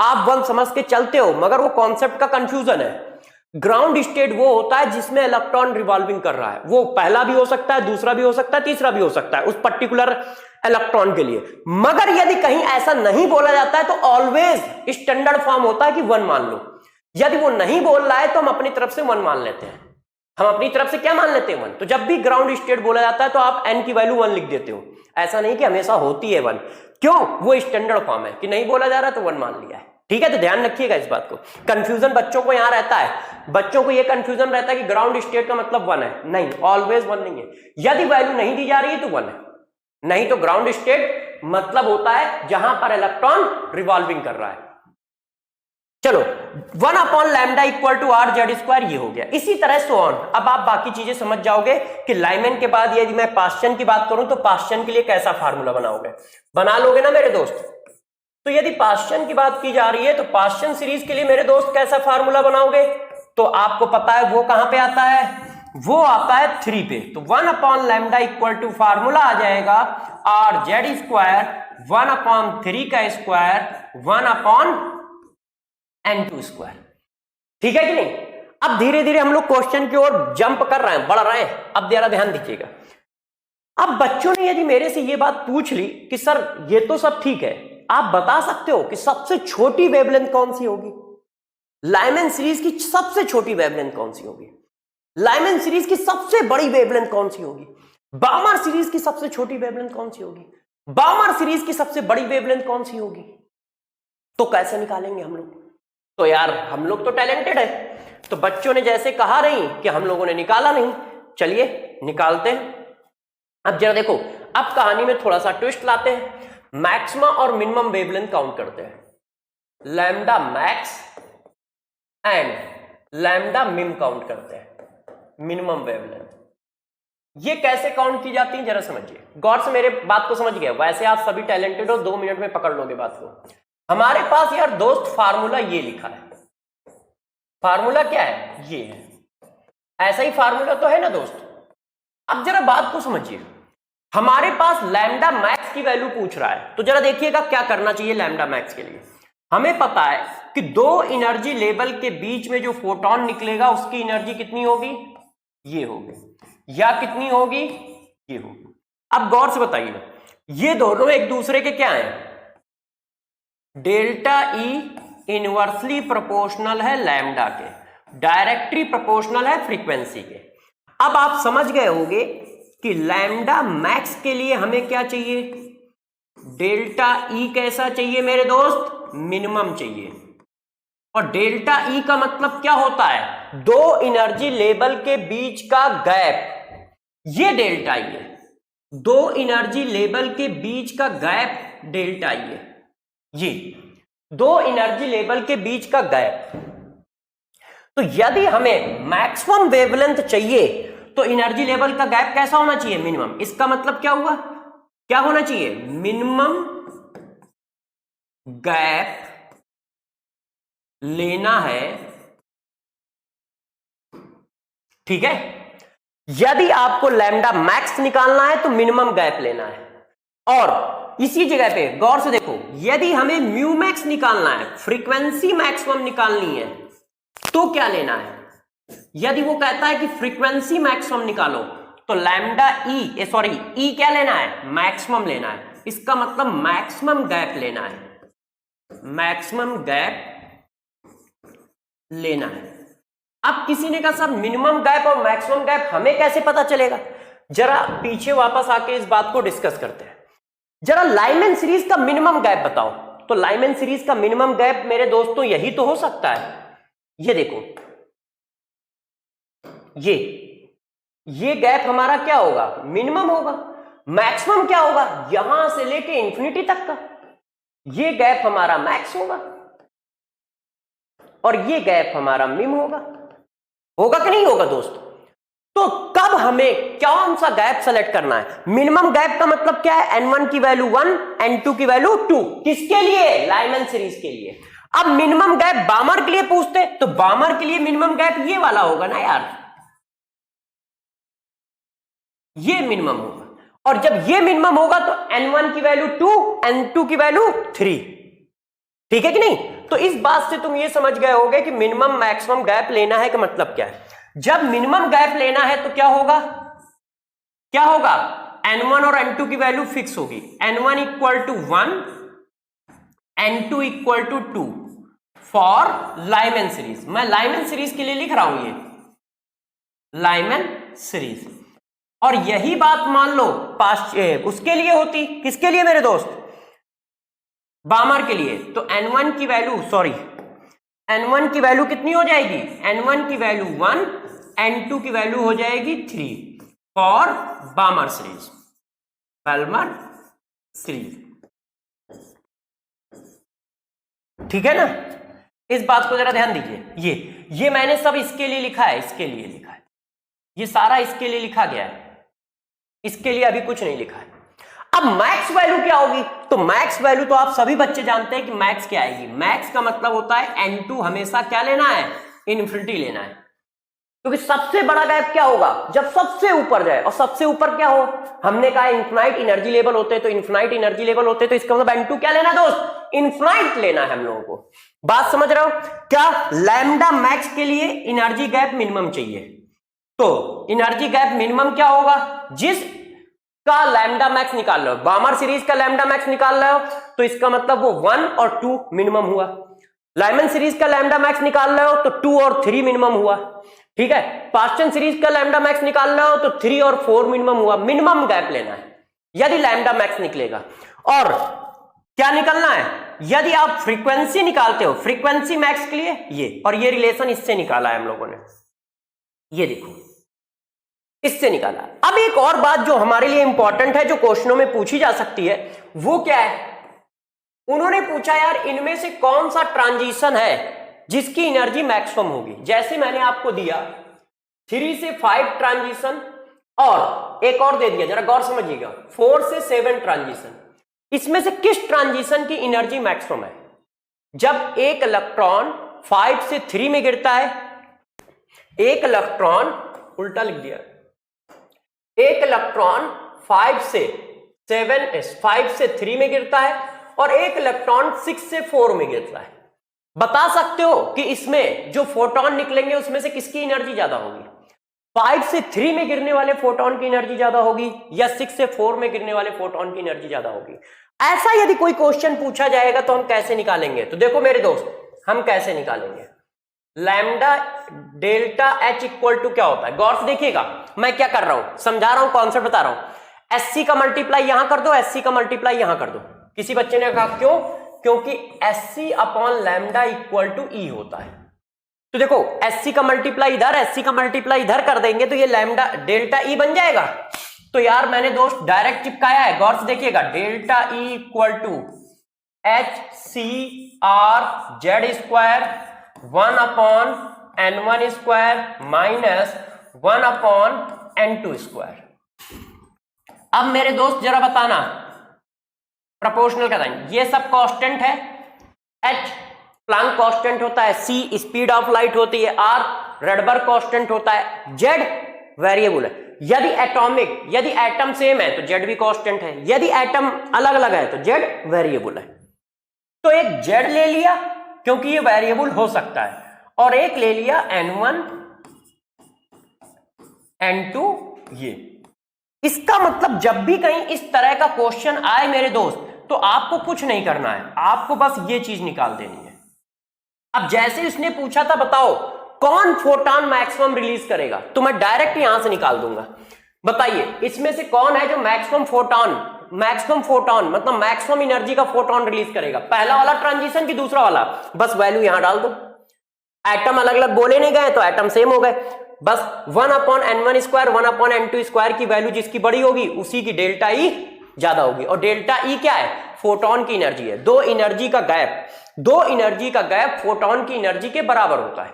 आप 1 समझ के चलते हो, मगर वो कॉन्सेप्ट का कंफ्यूजन है। ग्राउंड स्टेट वो होता है जिसमें इलेक्ट्रॉन रिवॉल्विंग कर रहा है, वो पहला भी हो सकता है, दूसरा भी हो सकता है, तीसरा भी हो सकता है उस पर्टिकुलर इलेक्ट्रॉन के लिए। मगर यदि कहीं ऐसा नहीं बोला जाता है तो ऑलवेज स्टैंडर्ड फॉर्म होता है कि 1 मान लो। यदि वो नहीं बोल रहा है तो हम अपनी तरफ से 1 मान लेते हैं। हम अपनी तरफ से क्या मान लेते हैं? 1। तो जब भी ग्राउंड स्टेट बोला जाता है तो आप n की वैल्यू 1 लिख देते हो। ऐसा नहीं कि हमेशा होती है 1। क्यों? वो स्टैंडर्ड फॉर्म है कि नहीं बोला जा रहा तो 1 मान लिया है। ठीक है, तो ध्यान रखिएगा इस बात को। कंफ्यूजन बच्चों को यहां रहता है, बच्चों को यह कंफ्यूजन रहता है कि ग्राउंड स्टेट का मतलब 1 है। नहीं, ऑलवेज 1 नहीं है। यदि वैल्यू नहीं दी जा रही है तो 1 है, नहीं तो ग्राउंड स्टेट मतलब होता है जहां पर इलेक्ट्रॉन रिवॉल्विंग कर रहा है। चलो, 1 upon lambda equal to r Z square, ये हो गया। इसी तरह सो ऑन। अब आप बाकी चीजें समझ जाओगे कि लाइमन के बाद यदि मैं पास्चन की बात करूं तो पास्चन के लिए कैसा फार्मूला बनाओगे, बना लोगे ना मेरे दोस्त? तो यदि पास्चन की बात की जा रही है तो पास्चन सीरीज के लिए मेरे दोस्त कैसा फार्मूला बनाओगे? तो आपको पता है वो कहां पे आता है, वो आता है 3 पे। तो 1 upon lambda equal to formula आ जाएगा r जेड स्क्वायर 1 अपॉन 3 का स्क्वायर 1 अपॉन n2 स्क्वायर। ठीक है कि नहीं? अब धीरे धीरे हम लोग क्वेश्चन की ओर जंप कर रहे हैं, बढ़ रहे हैं। अब जरा ध्यान दीजिएगा। अब बच्चों ने यदि मेरे से ये बात पूछ ली कि सर ये तो सब ठीक है, आप बता सकते हो कि सबसे छोटी वेवलेंथ कौन सी होगी? लाइमन सीरीज की सबसे छोटी वेवलेंथ कौन सी होगी? लाइमन सीरीज की सबसे बड़ी वेवलेंथ कौन सी होगी? बामर सीरीज की सबसे छोटी वेवलेंथ कौन सी होगी? बामर सीरीज की सबसे बड़ी वेवलेंथ कौन सी होगी? तो कैसे निकालेंगे हम लोग? तो यार हम लोग तो टैलेंटेड है, तो बच्चों ने जैसे कहा नहीं कि हम लोगों ने निकाला नहीं, चलिए निकालते हैं। अब जरा देखो, अब कहानी में थोड़ा सा ट्विस्ट लाते हैं, मैक्सिमा और मिनिमम वेवलेंथ काउंट करते हैं, lambda max and lambda meme count करते हैं, मिनिमम वेवलेंथ। ये कैसे काउंट की जाती है जरा समझिए, गौर से मेरे बात को समझ गए, वैसे आप सभी टैलेंटेड हो, 2 मिनट में पकड़ लोगे बात को। हमारे पास यार दोस्त फार्मूला ये लिखा है, फार्मूला क्या है, ये है, ऐसा ही फार्मूला तो है ना दोस्त। अब जरा बात को समझिए, हमारे पास लैम्डा मैक्स की वैल्यू पूछ रहा है, तो जरा देखिएगा क्या करना चाहिए लैम्डा मैक्स के लिए। हमें पता है कि 2 एनर्जी लेवल के बीच में जो फोटोन निकलेगा उसकी एनर्जी कितनी होगी, ये होगी, या कितनी होगी, ये होगी। अब गौर से बताइए, ये दोनों एक दूसरे के क्या हैं, डेल्टा ई इनवर्सली प्रोपोर्शनल है लैम्डा के, डायरेक्टली प्रोपोर्शनल है फ्रीक्वेंसी के। अब आप समझ गए होंगे कि लैम्डा मैक्स के लिए हमें क्या चाहिए, डेल्टा ई कैसा चाहिए मेरे दोस्त, मिनिमम चाहिए। और डेल्टा ई का मतलब क्या होता है, 2 एनर्जी लेवल के बीच का गैप, ये डेल्टा ई है, 2 एनर्जी लेवल के बीच का गैप डेल्टा ई है, ये 2 एनर्जी लेवल के बीच का गैप। तो यदि हमें मैक्सिमम वेवलेंथ चाहिए तो एनर्जी लेवल का गैप कैसा होना चाहिए, मिनिमम। इसका मतलब क्या हुआ, क्या होना चाहिए, मिनिमम गैप लेना है, ठीक है। यदि आपको लैम्डा मैक्स निकालना है तो मिनिमम गैप लेना है। और इसी जगह पे गौर से देखो, यदि हमें म्यू मैक्स निकालना है, फ्रीक्वेंसी मैक्सिमम निकालनी है, तो क्या लेना है, यदि वो कहता है कि फ्रीक्वेंसी मैक्सिमम निकालो तो लैम्डा ई क्या लेना है, मैक्सिमम लेना है। इसका मतलब मैक्सिमम गैप लेना है, मैक्सिमम गैप लेना है। अब किसी ने कहा सर मिनिमम गैप और मैक्सिमम गैप हमें कैसे पता चलेगा, जरा पीछे वापस आके इस बात को डिस्कस करते हैं। जरा लाइमन सीरीज का मिनिमम गैप बताओ, तो लाइमन सीरीज का मिनिमम गैप मेरे दोस्तों यही तो हो सकता है, ये देखो, ये गैप हमारा क्या होगा, मिनिमम होगा। मैक्सिमम क्या होगा, यहां से लेके इंफिनिटी तक का, ये गैप हमारा मैक्स होगा और ये गैप हमारा मिम होगा। होगा कि नहीं होगा दोस्त। तो कब हमें कौन सा गैप सेलेक्ट करना है, मिनिमम गैप का मतलब क्या है, n1 की वैल्यू 1, n2 की वैल्यू 2, किसके लिए, लाइमन सीरीज के लिए। अब मिनिमम गैप बामर के लिए पूछते तो बामर के लिए मिनिमम गैप ये वाला होगा ना यार, ये मिनिमम होगा। और जब ये मिनिमम होगा तो n1 की वैल्यू 2, n2 की वैल्यू 3, ठीक है कि नहीं। तो इस बात से तुम ये समझ गए होगे कि मिनिमम मैक्सिमम गैप लेना है का मतलब क्या है। जब मिनिमम गैप लेना है तो क्या होगा, n1 और n2 की वैल्यू फिक्स होगी, n1 equal to 1, n2 equal to 2 for Lyman series. मैं लाइमन सीरीज के लिए लिख रहा हूं, ये लाइमन सीरीज। और यही बात मान लो उसके लिए होती, किसके लिए मेरे दोस्त, बामर के लिए। तो n1 की वैल्यू कितनी हो जाएगी, n1 की वैल्यू 1, n2 की वैल्यू हो जाएगी 3 for Balmer series, Balmer series, ठीक है ना। इस बात को जरा ध्यान दीजिए, ये मैंने सब इसके लिए लिखा है, इसके लिए लिखा है, ये सारा इसके लिए लिखा गया है, इसके लिए अभी कुछ नहीं लिखा है। अब मैक्स वैल्यू क्या होगी, तो मैक्स वैल्यू तो आप सभी बच्चे जानते हैं कि मैक्स क्या आएगी। मैक्स का मतलब होता है n2 हमेशा क्या लेना है, इन्फिनिटी लेना है। क्योंकि सबसे बड़ा गैप क्या होगा, जब सबसे ऊपर जाए, और सबसे ऊपर क्या हो, हमने कहा इन्फिनाइट एनर्जी लेवल होते हैं, तो इन्फिनाइट एनर्जी लेवल होते हैं, तो इसका मतलब n2 क्या लेना है दोस्त, इन्फिनाइट लेना है हम लोगों को। बात समझ रहे हो क्या, लैम्डा मैक्स के लिए एनर्जी गैप मिनिमम चाहिए, तो एनर्जी गैप मिनिमम क्या होगा, जिस का लैम्डा मैक्स निकाल रहे हो, बामर सीरीज का लैम्डा मैक्स निकाल रहे हो, तो इसका मतलब वो 1 और 2 मिनिमम हुआ। लाइमन सीरीज का लैम्डा मैक्स निकाल रहे हो तो 2 और 3 मिनिमम हुआ, ठीक है। पास्चन सीरीज का लैम्डा मैक्स निकाल रहे हो तो 3 और 4 मिनिमम हुआ। मिनिमम गैप लेना है यदि लैम्डा मैक्स निकलेगा। और क्या निकलना है, यदि आप फ्रीक्वेंसी निकालते हो, फ्रीक्वेंसी मैक्स के लिए ये, और ये रिलेशन इससे निकाला है हम लोगों ने, ये देखो इससे निकाला। अब एक और बात जो हमारे लिए इंपॉर्टेंट है, जो क्वेश्चनों में पूछी जा सकती है, वो क्या है? उन्होंने पूछा यार इनमें से कौन सा ट्रांजिशन है जिसकी एनर्जी मैक्सिमम होगी। जैसे मैंने आपको दिया 3 से 5 ट्रांजिशन और एक और दे दिया, जरा गौर समझिएगा, 4 से 7 ट्रांजिशन। इसमें से किस ट्रांजिशन की एनर्जी मैक्सिमम है? जब एक इलेक्ट्रॉन 5 से 3 में गिरता है, एक इलेक्ट्रॉन, उल्टा लिख दिया, एक इलेक्ट्रॉन 5 से 3 में गिरता है और एक इलेक्ट्रॉन 6 से 4 में गिरता है। बता सकते हो कि इसमें जो फोटोन निकलेंगे उसमें से किसकी एनर्जी ज्यादा होगी? 5 से 3 में गिरने वाले फोटोन की एनर्जी ज्यादा होगी या 6 से 4 में गिरने वाले फोटोन की एनर्जी ज्यादा होगी? ऐसा यदि कोई क्वेश्चन पूछा जाएगा तो हम कैसे निकालेंगे? तो देखो मेरे दोस्त, हम कैसे निकालेंगे? Lambda delta H equal to क्या होता है? गौर से देखिएगा, मैं क्या कर रहा हूं, समझा रहा हूं, कॉन्सेप्ट बता रहा हूं। एससी का मल्टीप्लाई यहां कर दो, एससी का मल्टीप्लाई यहां कर दो। किसी बच्चे ने कहा क्यों? क्योंकि SC upon lambda equal to E होता है। तो देखो एससी का मल्टीप्लाई इधर, एससी का मल्टीप्लाई इधर कर देंगे तो ये लैम्डा डेल्टा ई बन जाएगा। तो यार मैंने दोस्त डायरेक्ट चिपकाया है, गौर से देखिएगा, delta E equal to H C R Z square 1 upon n1 square minus 1 upon n2 square. अब मेरे दोस्त जरा बताना, प्रोपोर्शनल का साइन, ये सब कांस्टेंट है, h प्लैंक कांस्टेंट होता है, c स्पीड ऑफ लाइट होती है, r रेडबर्ग कांस्टेंट होता है, z वेरिएबल है। यदि एटम सेम है तो z भी कांस्टेंट है, यदि एटम अलग अलग है तो z वेरिएबल है। तो एक z ले लिया क्योंकि ये वेरिएबल हो सकता है, और एक ले लिया n1 n2 ये। इसका मतलब जब भी कहीं इस तरह का क्वेश्चन आए मेरे दोस्त, तो आपको कुछ नहीं करना है, आपको बस ये चीज निकाल देनी है। अब जैसे इसने पूछा था बताओ कौन फोटोन मैक्सिमम रिलीज करेगा, तो मैं डायरेक्ट यहां से निकाल दूंगा। बताइए इसमें से कौन है जो मैक्सिमम फोटोन मतलब मैक्सिमम एनर्जी का फोटोन रिलीज करेगा? पहला वाला ट्रांजिशन की दूसरा वाला? बस वैल्यू यहां डाल दो। एटम अलग अलग बोले नहीं गए तो एटम सेम हो गए, बस 1 upon n1 square 1 upon n2 square की वैल्यू जिसकी बड़ी होगी उसी की डेल्टा ई ज्यादा होगी। और डेल्टा ई क्या है? फोटोन की एनर्जी है। दो एनर्जी का गैप फोटोन की एनर्जी के बराबर होता है।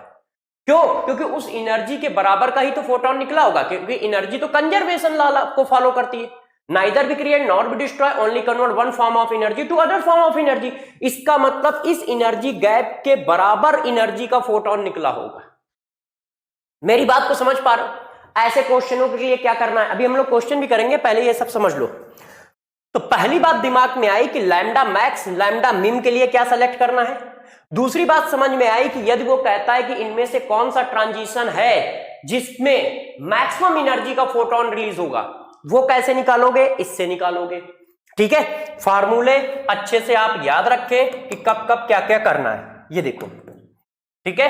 क्यों? क्योंकि उस एनर्जी के बराबर का ही तो फोटोन निकला होगा, क्योंकि एनर्जी तो कंजर्वेशन लॉ को फॉलो करती है, neither be create not be destroy, only convert one form of energy to other form of energy. इसका मतलब इस एनर्जी गैप के बराबर एनर्जी का फोटोन निकला होगा। मेरी बात को समझ पा रहे हो? ऐसे क्वेश्चनों के लिए क्या करना है, अभी हम लोग क्वेश्चन भी करेंगे, पहले ये सब समझ लो। तो पहली बात दिमाग में आई कि लैम्डा मैक्स लैम्डा मिम के लिए क्या सेलेक्ट करना है। दूसरी बात समझ में आई कि यदि वो कहता है कि इनमें से कौन सा ट्रांजिशन है जिसमें मैक्सिमम एनर्जी का फोटोन रिलीज होगा, वो कैसे निकालोगे? इससे निकालोगे। ठीक है, फार्मूले अच्छे से आप याद रखें कि कब कब क्या क्या करना है, ये देखो। ठीक है,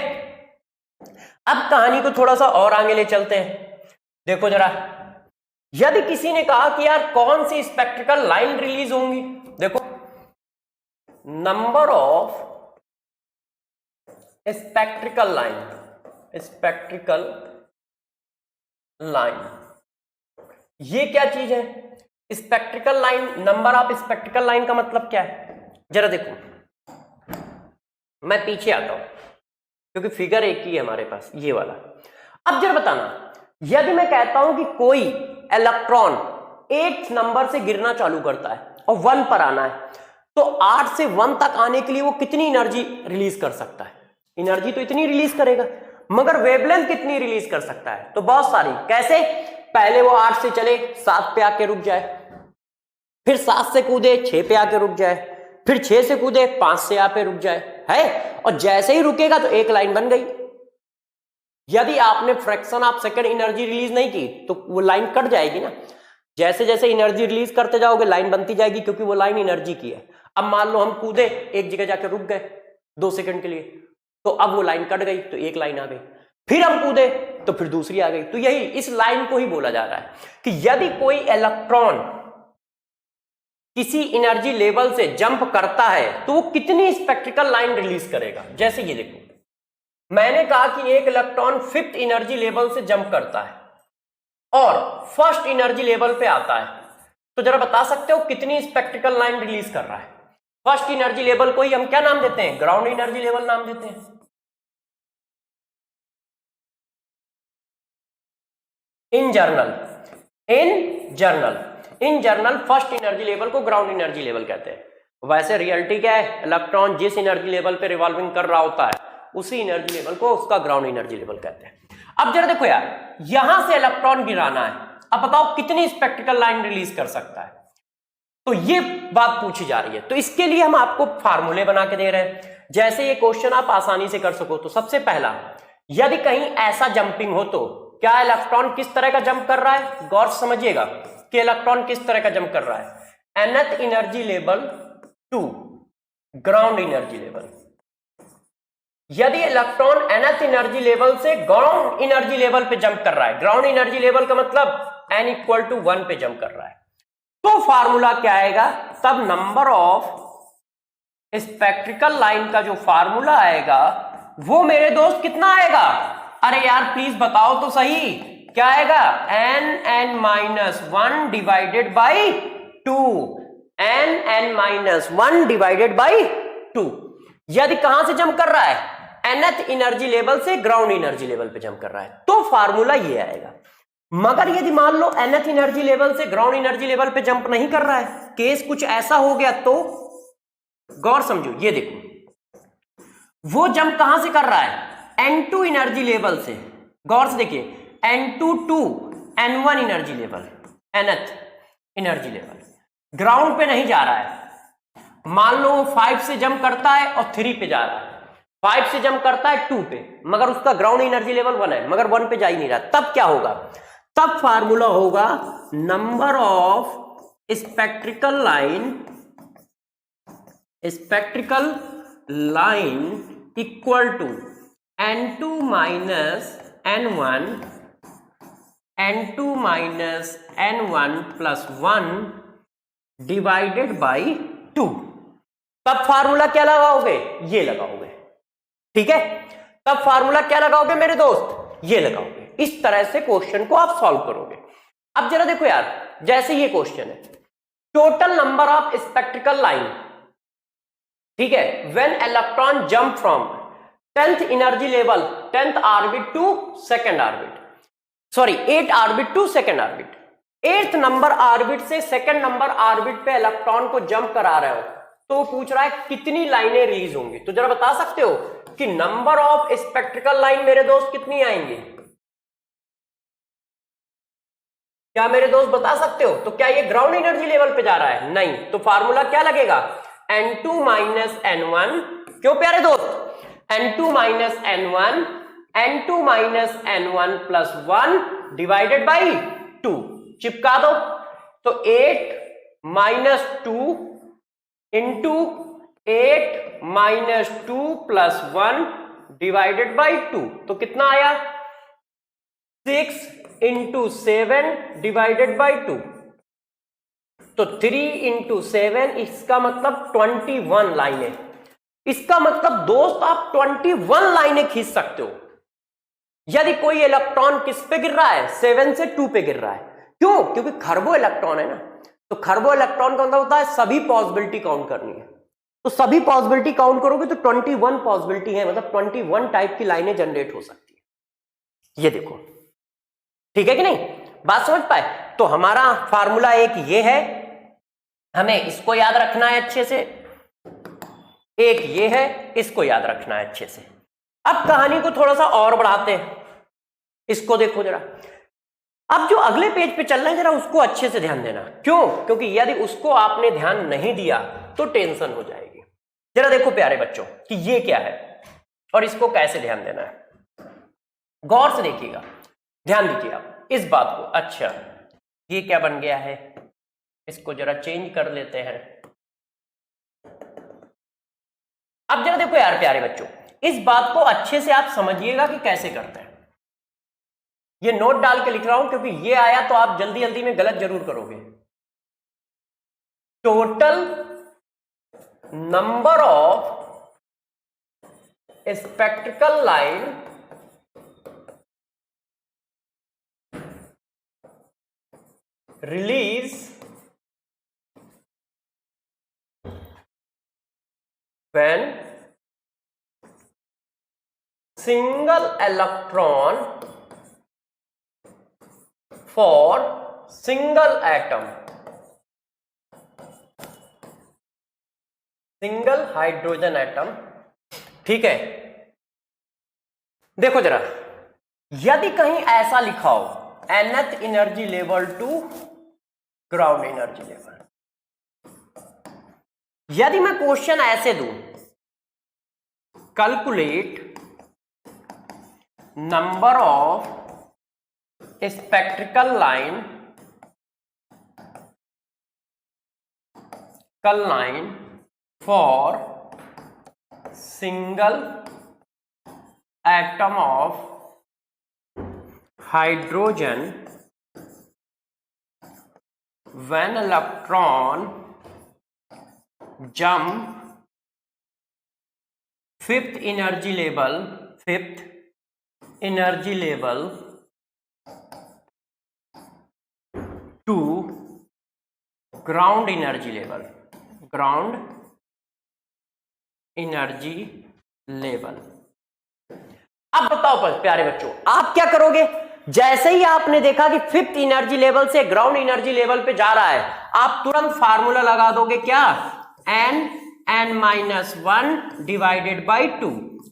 अब कहानी को थोड़ा सा और आगे ले चलते हैं। देखो जरा, यदि किसी ने कहा कि यार कौन सी स्पेक्ट्रिकल लाइन रिलीज होंगी, देखो नंबर ऑफ स्पेक्ट्रिकल लाइन, ये क्या चीज है? स्पेक्ट्रिकल line, number of spectral line का मतलब क्या है? जरा देखो, मैं पीछे आता हूं क्योंकि फिगर एक ही है हमारे पास, ये वाला। अब जरा बताना, यदि मैं कहता हूं कि कोई इलेक्ट्रॉन 8 नंबर से गिरना चालू करता है और 1 पर आना है, तो 8 से 1 तक आने के लिए वो कितनी एनर्जी रिलीज कर सकता है? एनर्जी तो इतनी रिलीज करेगा, मगर वेवलेंथ कितनी रिलीज कर सकता है? तो बहुत सारी। कैसे? पहले वो 8 से चले 7 पे आके रुक जाए, फिर 7 से कूदे 6 पे आके रुक जाए, फिर 6 से कूदे 5 से यहाँ पे रुक जाए, है, और जैसे ही रुकेगा तो एक लाइन बन गई। यदि आपने fraction of second energy release नहीं की तो वो लाइन कट जाएगी ना। जैसे जैसे एनर्जी रिलीज करते जाओगे लाइन बनती जाएगी, क्योंकि वो लाइन एनर्जी की है। अब मान लो हम कूदे, एक जगह जाके रुक गए 2 सेकंड के लिए, तो अब वो लाइन कट गई तो एक लाइन आ गई, फिर हम कूदे तो फिर दूसरी आ गई। तो यही इस लाइन को ही बोला जा रहा है कि यदि कोई इलेक्ट्रॉन किसी एनर्जी लेवल से जंप करता है तो वो कितनी स्पेक्ट्रिकल लाइन रिलीज करेगा। जैसे ये देखो, मैंने कहा कि एक इलेक्ट्रॉन 5th एनर्जी लेवल से जंप करता है, और फर्स्ट एनर्जी लेवल पे आता है, तो जरा बता सकते हो कितनी स्पेक्ट्रिकल लाइन रिलीज कर रहा है? फर्स्ट एनर्जी लेवल को ही हम क्या नाम देते हैं? ग्राउंड एनर्जी लेवल नाम देते हैं। इन जर्नल फर्स्ट एनर्जी लेवल को ग्राउंड एनर्जी लेवल कहते हैं। वैसे रियलिटी क्या है? इलेक्ट्रॉन जिस एनर्जी लेवल पे रिवॉल्विंग कर रहा होता है उसी एनर्जी लेवल को उसका ग्राउंड एनर्जी लेवल कहते हैं। अब जरा देखो यार, यहां से इलेक्ट्रॉन गिराना है, अब बताओ कितनी स्पेक्ट्रिकल लाइन रिलीज कर सकता है? तो ये बात पूछी जा रही है। तो इसके लिए हम आपको फार्मूले बना के दे रहे हैं, जैसे ये क्वेश्चन आप आसानी से कर सको। तो सबसे पहला, यदि कहीं ऐसा जंपिंग हो तो क्या इलेक्ट्रॉन किस तरह का जंप कर रहा है? गौर से समझिएगा कि इलेक्ट्रॉन किस तरह का जंप कर रहा है। nth energy level to ground energy level. यदि इलेक्ट्रॉन nth एनर्जी लेवल से ग्राउंड एनर्जी लेवल पे जंप कर रहा है, ग्राउंड एनर्जी लेवल का मतलब n इक्वल टू 1 पे जंप कर रहा है, तो फार्मूला क्या आएगा? तब नंबर ऑफ स्पेक्ट्रिकल लाइन का जो फार्मूला आएगा वो मेरे दोस्त कितना आएगा? अरे यार प्लीज बताओ तो सही, क्या आएगा? n(-1) divided by 2, n(-1) divided by 2। यदि कहां से जंप कर रहा है? nth एनर्जी लेवल से ग्राउंड एनर्जी लेवल पे जंप कर रहा है, तो फार्मूला ये आएगा। मगर यदि मान लो nth एनर्जी लेवल से ग्राउंड एनर्जी लेवल पे जंप नहीं कर रहा है, केस कुछ ऐसा हो गया, तो गौर समझो, ये देखो वो जंप कहां से कर रहा है? n2 एनर्जी लेवल से। गौर से देखिए, n2 to n1 energy level, nth energy level, ground पे नहीं जा रहा है। मान लो 5 से जंप करता है और 3 पे जा रहा है, 5 से जंप करता है 2 पे, मगर उसका ग्राउंड एनर्जी लेवल 1 है, मगर 1 पे जा ही नहीं रहा। तब क्या होगा? तब फार्मूला होगा number of spectral line equal to n2 minus n1 plus 1 divided by 2। तब फार्मूला क्या लगाओगे? ये लगाओगे, ठीक है? तब फार्मूला क्या लगाओगे मेरे दोस्त? ये लगाओगे। इस तरह से क्वेश्चन को आप सॉल्व करोगे। अब जरा देखो यार, जैसे ये क्वेश्चन है, total number of spectral line, ठीक है, when electron jump from 10th energy level 10th orbit to second orbit, sorry 8th orbit to second orbit, 8th number orbit से सेकंड नंबर ऑर्बिट पे इलेक्ट्रॉन को jump करा रहे हो, तो पूछ रहा है कितनी लाइनें रिलीज होंगी। तो जरा बता सकते हो कि नंबर ऑफ स्पेक्ट्रिकल लाइन मेरे दोस्त कितनी आएंगी? क्या मेरे दोस्त बता सकते हो? तो क्या ये ग्राउंड एनर्जी लेवल पे जा रहा है? नहीं। तो फार्मूला क्या लगेगा? n2 माइनस n1, क्यों प्यारे दोस्त? n2 minus n1 plus 1 divided by 2, चिपका दो। तो 8 minus 2 into 8 minus 2 plus 1 divided by 2, तो कितना आया? 6 इंटू 7 डिवाइडेड बाई 2, तो 3 इंटू 7, इसका मतलब 21 लाइनें। इसका मतलब दोस्त आप 21 लाइनें खींच सकते हो यदि कोई इलेक्ट्रॉन किस पे गिर रहा है? 7 से 2 पे गिर रहा है। क्यों? क्योंकि खरबों इलेक्ट्रॉन है ना, तो खरबों इलेक्ट्रॉन का मतलब होता है सभी पॉसिबिलिटी काउंट करनी है। तो सभी पॉसिबिलिटी काउंट करोगे तो 21 पॉसिबिलिटी है, मतलब 21 टाइप की लाइनें जनरेट हो सकती है। ये देखो, ठीक है कि नहीं? बात समझ पाए? तो हमारा फार्मूला एक ये है, हमें इसको याद रखना है अच्छे से, एक ये है, इसको याद रखना है अच्छे से। अब कहानी को थोड़ा सा और बढ़ाते हैं, इसको देखो जरा। अब जो अगले पेज पे चल रहा है जरा उसको अच्छे से ध्यान देना। क्यों? क्योंकि यदि उसको आपने ध्यान नहीं दिया तो टेंशन हो जाएगी। जरा देखो प्यारे बच्चों कि ये क्या है और इसको कैसे ध्यान देना है। गौर से देखिएगा, ध्यान दीजिए आप इस बात को। अच्छा, ये क्या बन गया है? इसको जरा चेंज कर लेते हैं। अब जरा देखो यार प्यारे बच्चों, इस बात को अच्छे से आप समझिएगा कि कैसे करते हैं। ये नोट डाल के लिख रहा हूं क्योंकि ये आया तो आप जल्दी जल्दी में गलत जरूर करोगे। Total number of spectral line release when single electron for single atom, single hydrogen atom. ठीक है, देखो जरा, यदि कहीं ऐसा लिखा हो nth energy level to ground energy level, यदि मैं क्वेश्चन ऐसे दूं, calculate number of spectral line for single atom of hydrogen when electron jump fifth energy level to ground energy level, अब बताओ प्यारे बच्चों, आप क्या करोगे? जैसे ही आपने देखा कि फिफ्थ एनर्जी लेवल से ग्राउंड एनर्जी लेवल पे जा रहा है, आप तुरंत फार्मूला लगा दोगे, क्या? n -1 डिवाइडेड बाई 2,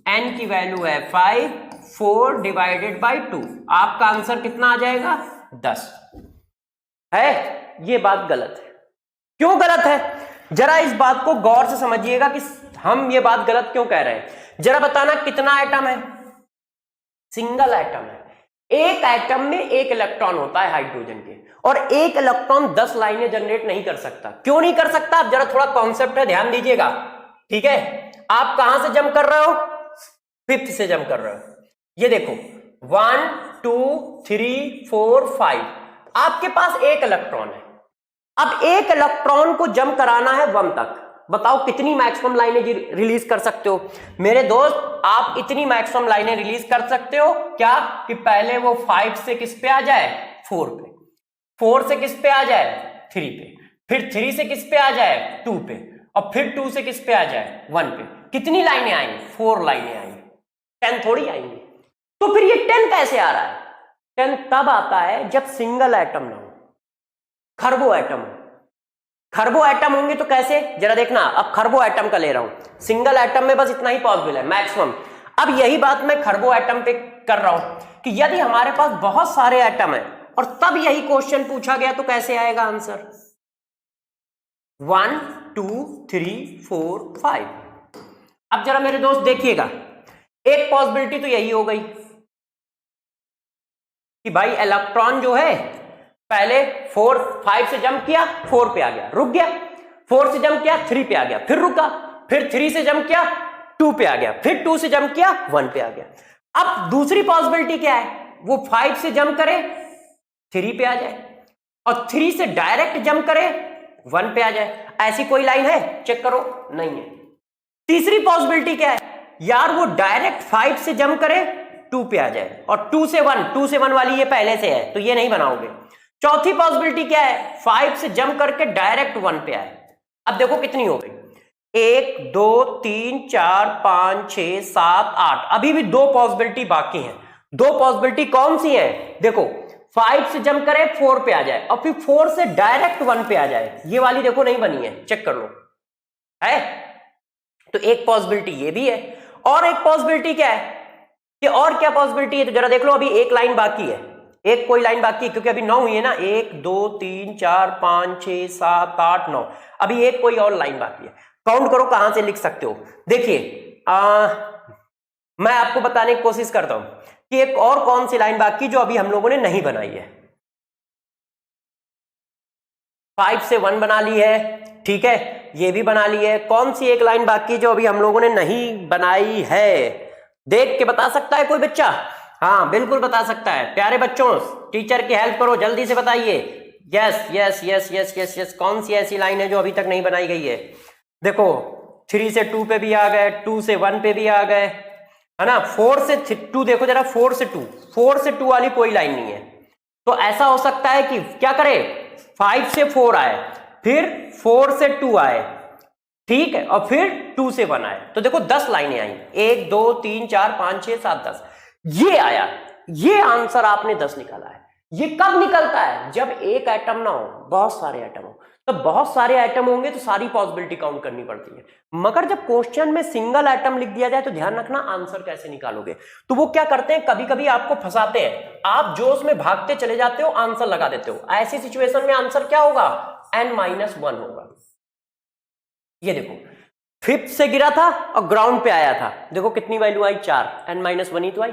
n की वैल्यू है 5, 4 डिवाइडेड बाई 2, आपका आंसर कितना आ जाएगा? 10 है। ये बात गलत है। क्यों गलत है? जरा इस बात को गौर से समझिएगा कि हम ये बात गलत क्यों कह रहे हैं। जरा बताना, कितना एटम है? सिंगल एटम है। एक एटम में एक इलेक्ट्रॉन होता है हाइड्रोजन के, और एक इलेक्ट्रॉन 10 लाइनें जनरेट नहीं कर सकता। क्यों नहीं कर सकता? आप जरा थोड़ा कॉन्सेप्ट है, ध्यान दीजिएगा। ठीक है, आप कहां से जंप कर रहे हो? फिफ्थ से जंप कर रहे हो। ये देखो 1 2 3 4 5, आपके पास एक इलेक्ट्रॉन है। अब एक इलेक्ट्रॉन को जंप कराना है 1 तक, बताओ कितनी मैक्सिमम लाइनें रिलीज कर सकते हो? मेरे दोस्त, आप इतनी मैक्सिमम लाइनें रिलीज कर सकते हो क्या? कि पहले वो 5 से किस पे आ जाए? 4 पे, 4 से किस पे आ जाए? 3 पे, फिर 3 से किस पे आ जाए? 2 पे, और फिर 2 से किस पे आ जाए? 1 पे। कितनी लाइनें आएंगी? 4 लाइनें आएंगी, 10 थोड़ी आएंगी। तो फिर ये 10 कैसे आ रहा है? 10 तब आता है जब सिंगल एटम ना हो, खरबों एटम हो। खरबों एटम होंगे तो कैसे? जरा देखना, अब खरबों एटम का ले रहा हूं, सिंगल एटम में बस इतना ही पॉसिबल है मैक्सिमम। अब यही बात मैं खरबों एटम पे कर रहा हूं कि यदि हमारे पास बहुत सारे एटम है और तब यही क्वेश्चन पूछा गया तो कैसे आएगा आंसर? 1 2 3 4 5। अब जरा मेरे दोस्त देखिएगा, एक पॉसिबिलिटी तो यही हो गई कि भाई इलेक्ट्रॉन जो है पहले 5 से जंप किया, 4 पे आ गया, रुक गया, 4 से जंप किया, 3 पे आ गया, फिर रुका, फिर 3 से जंप किया, 2 पे आ गया, फिर 2 से जंप किया, 1 पे आ गया। अब दूसरी पॉसिबिलिटी क्या है? वो 5 से जंप करे, 3 पे आ जाए, और 3 से डायरेक्ट जंप करे, 1 पे आ जाए। ऐसी कोई लाइन है? चेक करो, नहीं है। तीसरी पॉसिबिलिटी क्या है? यार वो डायरेक्ट 5 से जंप करे, 2 पे आ जाए, और 2 से 1 वाली ये पहले से है तो ये नहीं बनाओगे। चौथी पॉसिबिलिटी क्या है? 5 से जंप करके डायरेक्ट 1 पे आए। अब देखो कितनी हो गई, 1 2 3 4 5 6 7 8, अभी भी 2 पॉसिबिलिटी बाकी हैं। 2 पॉसिबिलिटी कौन सी है? देखो 5 से जंप करे, 4 पे आ जाए, और फिर 4 से डायरेक्ट 1 पे आ जाए। ये वाली देखो नहीं बनी है, चेक कर लो, है तो एक पॉसिबिलिटी ये भी है। और एक पॉसिबिलिटी क्या है कि और क्या पॉसिबिलिटी है? तो जरा देख लो, अभी एक लाइन बाकी है, एक कोई लाइन बाकी है, क्योंकि अभी 9 हुई है ना, 1 2 3 4 5 6 7 8 9, अभी एक कोई और लाइन बाकी है। काउंट करो कहां से लिख सकते हो। देखिए मैं आपको बताने की कोशिश करता हूं कि एक और कौन सी लाइन बाकी जो अभी हम लोगों ने नहीं बनाई है। 5 से 1 बना ली है, ठीक है, ये भी बना ली है। कौन सी एक लाइन बाकी जो अभी हम लोगों ने नहीं बनाई है? देख के बता सकता है कोई बच्चा? हाँ बिल्कुल बता सकता है। प्यारे बच्चों, टीचर की हेल्प करो, जल्दी से बताइए। Yes yes yes yes yes yes, कौन सी ऐसी लाइन है जो अभी तक नहीं बनाई गई है? देखो 3 से 2 पे भी आ गए, 2 से 1 पे भी आ गए, है ना। 4 से 2 देखो जरा, 4 से 2 वाली कोई लाइन नहीं है। तो ऐसा हो सकता है कि क्या करे, 5 से 4 आए, फिर 4 से 2 आए, ठीक है, और फिर 2 से 1 आए। तो देखो 10 लाइनें आई, 1 2 3 4 5 6 7 10, ये आया, ये आंसर आपने 10 निकाला है। ये कब निकलता है? जब एक एटम ना हो, बहुत सारे एटम हो। तो बहुत सारे एटम होंगे तो सारी पॉसिबिलिटी काउंट करनी पड़ती है, मगर जब क्वेश्चन में सिंगल एटम लिख दिया जाए तो ध्यान रखना आंसर कैसे निकालोगे। तो वो क्या करते हैं, कभी कभी आपको फंसाते हैं, आप जोश में भागते चले जाते हो, आंसर लगा देते हो। ऐसी सिचुएशन में आंसर क्या होगा? n-1 होगा। ये देखो 5th से गिरा था और ग्राउंड पे आया था, देखो कितनी वैल्यू आई? 4, n-1 ही तो आई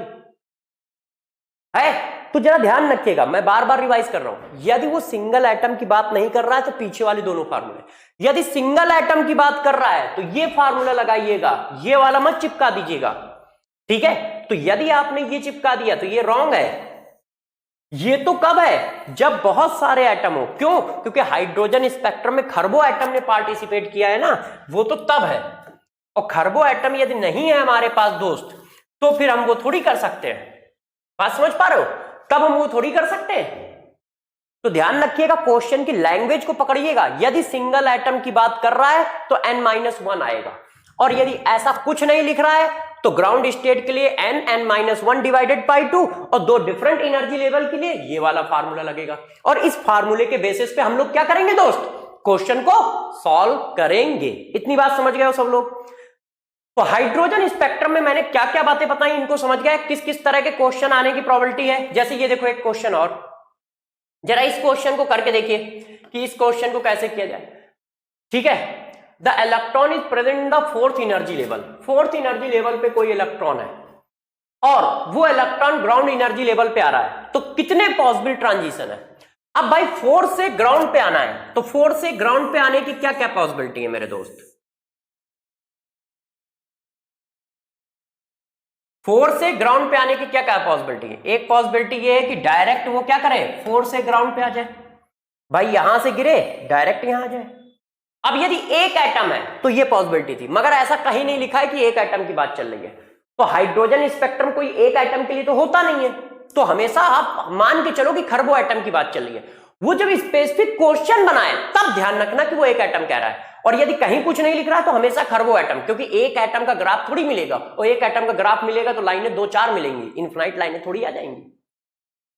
है। तो जरा ध्यान रखिएगा, मैं बार बार रिवाइज कर रहा हूं, यदि वो सिंगल एटम की बात नहीं कर रहा है तो पीछे वाले दोनों फार्मूले, यदि सिंगल एटम की बात कर रहा है तो ये फार्मूला लगाइएगा, ये वाला मत चिपका दीजिएगा, ठीक है। तो यदि आपने ये चिपका दिया तो ये रॉन्ग है। ये तो कब है? जब बहुत सारे एटम हो। क्यों? क्योंकि हाइड्रोजन स्पेक्ट्रम में खरबों एटम ने पार्टिसिपेट किया है ना, वो तो तब है। और खरबों एटम यदि नहीं है हमारे पास दोस्त, तो फिर हम वो थोड़ी कर सकते हैं। बात समझ पा रहे हो? तब हम वो थोड़ी कर सकते हैं। तो ध्यान रखिएगा, क्वेश्चन की लैंग्वेज को पकड़िएगा। यदि सिंगल एटम की बात कर रहा है तो n-1 आएगा, और यदि ऐसा कुछ नहीं लिख रहा है तो ग्राउंड स्टेट के लिए n-1 डिवाइडेड बाई 2, और दो डिफरेंट एनर्जी लेवल के लिए ये वाला फार्मूला लगेगा। और इस फार्मूले के बेसिस पे हम लोग क्या करेंगे दोस्त? क्वेश्चन को सॉल्व करेंगे। इतनी बात समझ गए हो सब लोग? तो हाइड्रोजन स्पेक्ट्रम में मैंने क्या क्या बातें बताई, इनको समझ गए किस किस तरह के क्वेश्चन आने की प्रोबेबिलिटी है। जैसे ये देखो एक क्वेश्चन, और जरा इस क्वेश्चन को करके देखिए कि इस क्वेश्चन को कैसे किया जाए, ठीक है। The electron is present in the 4th energy level. 4th energy level पे कोई इलेक्ट्रॉन है और वो इलेक्ट्रॉन ग्राउंड एनर्जी लेवल पे आ रहा है, तो कितने पॉसिबल ट्रांजिशन है? अब भाई 4 से ग्राउंड पे आना है, तो 4 से ग्राउंड पे आने की क्या क्या पॉसिबिलिटी है मेरे दोस्त? 4 से ग्राउंड पे आने की क्या क्या पॉसिबिलिटी है? एक पॉसिबिलिटी ये है कि डायरेक्ट वो क्या करे, 4 से ग्राउंड पे आ जाए, भाई यहां से गिरे डायरेक्ट यहां आ जाए। अब यदि एक एटम है तो ये पॉसिबिलिटी थी, मगर ऐसा कहीं नहीं लिखा है कि एक एटम की बात चल रही है। तो हाइड्रोजन स्पेक्ट्रम कोई एक एटम के लिए तो होता नहीं है, तो हमेशा आप मान के चलो कि खरबों एटम की बात चल रही है। वो जब स्पेसिफिक क्वेश्चन बनाए तब ध्यान रखना कि वो एक एटम कह रहा है, और यदि कहीं कुछ नहीं लिख रहा है तो हमेशा खरबों एटम, क्योंकि एक एटम का ग्राफ थोड़ी मिलेगा, और एक एटम का ग्राफ मिलेगा तो लाइनें 2-4 मिलेंगी, इनफिनाइट लाइनें थोड़ी आ जाएंगी।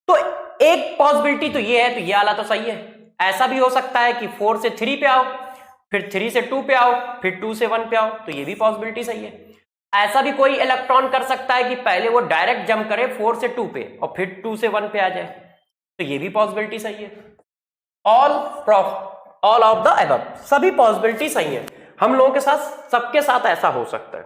तो एक पॉसिबिलिटी तो ये है, तो ये वाला तो सही है। ऐसा भी हो सकता है कि 4 से 3 पे आओ, फिर 3 से 2 पे आओ, फिर 2 से 1 पे आओ, तो ये भी पॉसिबिलिटी सही है। ऐसा भी कोई इलेक्ट्रॉन कर सकता है कि पहले वो डायरेक्ट जंप करे 4 से 2 पे और फिर 2 से 1 पे आ जाए, तो ये भी पॉसिबिलिटी सही है। ऑल ऑफ द अबव, सभी पॉसिबिलिटी सही है। हम लोगों के साथ, सबके साथ ऐसा हो सकता है।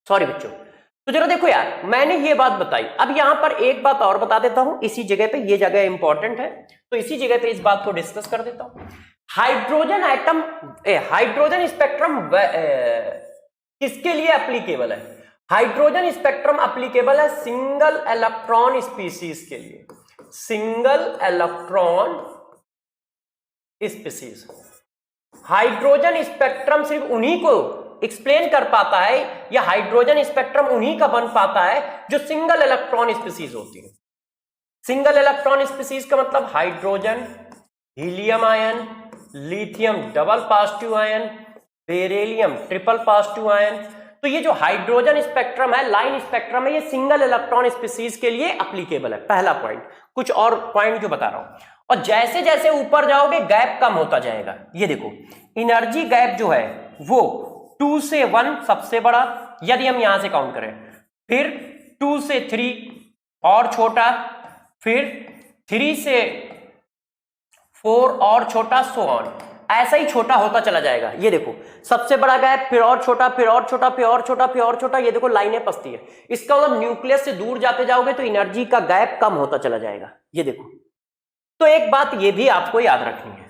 सॉरी बच्चों। तो जरा देखो यार, मैंने ये बात बताई, अब यहां पर एक बात और बता देता हूं इसी जगह पे, ये जगह इंपॉर्टेंट है, तो इसी जगह पे इस बात को डिस्कस कर देता हूं। हाइड्रोजन एटम, हाइड्रोजन स्पेक्ट्रम किसके लिए एप्लीकेबल है? हाइड्रोजन स्पेक्ट्रम एप्लीकेबल है सिंगल इलेक्ट्रॉन स्पीसीज के लिए, single electron species. Hydrogen spectrum सिर्फ उन्हीं को एक्सप्लेन कर पाता है, या हाइड्रोजन स्पेक्ट्रम उन्हीं का बन पाता है जो सिंगल इलेक्ट्रॉन स्पीसीज होती है। सिंगल इलेक्ट्रॉन स्पीसीज का मतलब hydrogen, helium ion, lithium double positive ion, beryllium triple positive ion. तो ये जो हाइड्रोजन स्पेक्ट्रम है, लाइन स्पेक्ट्रम है, ये सिंगल इलेक्ट्रॉन स्पीसीज के लिए एप्लीकेबल है। पहला पॉइंट। कुछ और पॉइंट जो बता रहा हूं, और जैसे जैसे ऊपर जाओगे गैप कम होता जाएगा। ये देखो एनर्जी गैप जो है वो 2 से 1 सबसे बड़ा, यदि हम यहां से काउंट करें, फिर 2 से 3 और छोटा, फिर 3 से 4 और छोटा, सो ऑन, ऐसा ही छोटा होता चला जाएगा। ये देखो सबसे बड़ा गैप, फिर और छोटा, फिर और छोटा, फिर और छोटा, फिर और छोटा, ये देखो लाइनें पसती है। इसका मतलब न्यूक्लियस से दूर जाते जाओगे तो एनर्जी का गैप कम होता चला जाएगा। ये देखो, तो एक बात ये भी आपको याद रखनी है,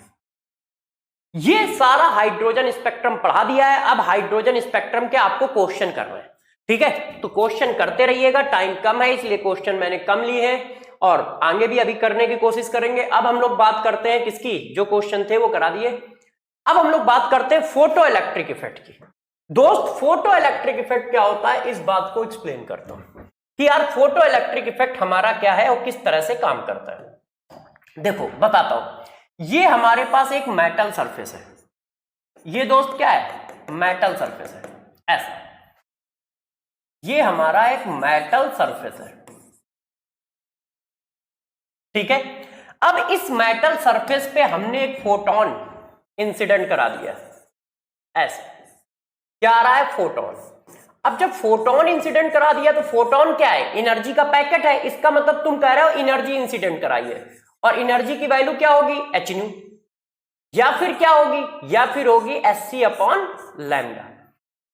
ये सारा हाइड्रोजन स्पेक्ट्रम पढ़ा दिया है, अब हाइड्रोजन स्पेक्ट्रम के आपको क्वेश्चन करना है, ठीक है। तो क्वेश्चन करते रहिएगा, टाइम कम है इसलिए क्वेश्चन मैंने कम लिए हैं, और आगे भी अभी करने की कोशिश करेंगे। अब हम लोग बात करते हैं किसकी, जो क्वेश्चन थे वो करा दिए। अब हम लोग बात करते हैं फोटो इलेक्ट्रिक इफेक्ट की। दोस्त फोटो इलेक्ट्रिक इफेक्ट क्या होता है, इस बात को एक्सप्लेन करता हूं कि यार फोटो इलेक्ट्रिक इफेक्ट हमारा क्या है और किस तरह से काम करता है। देखो बताता हूं, ये हमारे पास एक मेटल सरफेस है, ये दोस्त क्या है, मेटल सरफेस है, ऐसा ये हमारा एक मेटल सरफेस है, ठीक है। अब इस मेटल सरफेस पे हमने एक फोटोन इंसिडेंट करा दिया, ऐसे क्या आ रहा है, फोटोन। अब जब फोटोन इंसिडेंट करा दिया तो फोटोन क्या है, एनर्जी का पैकेट है, इसका मतलब तुम कह रहे हो एनर्जी इंसिडेंट कराई है, और एनर्जी की वैल्यू क्या होगी, एच न्यू, या फिर क्या होगी, या फिर होगी एससी अपॉन लैम्डा।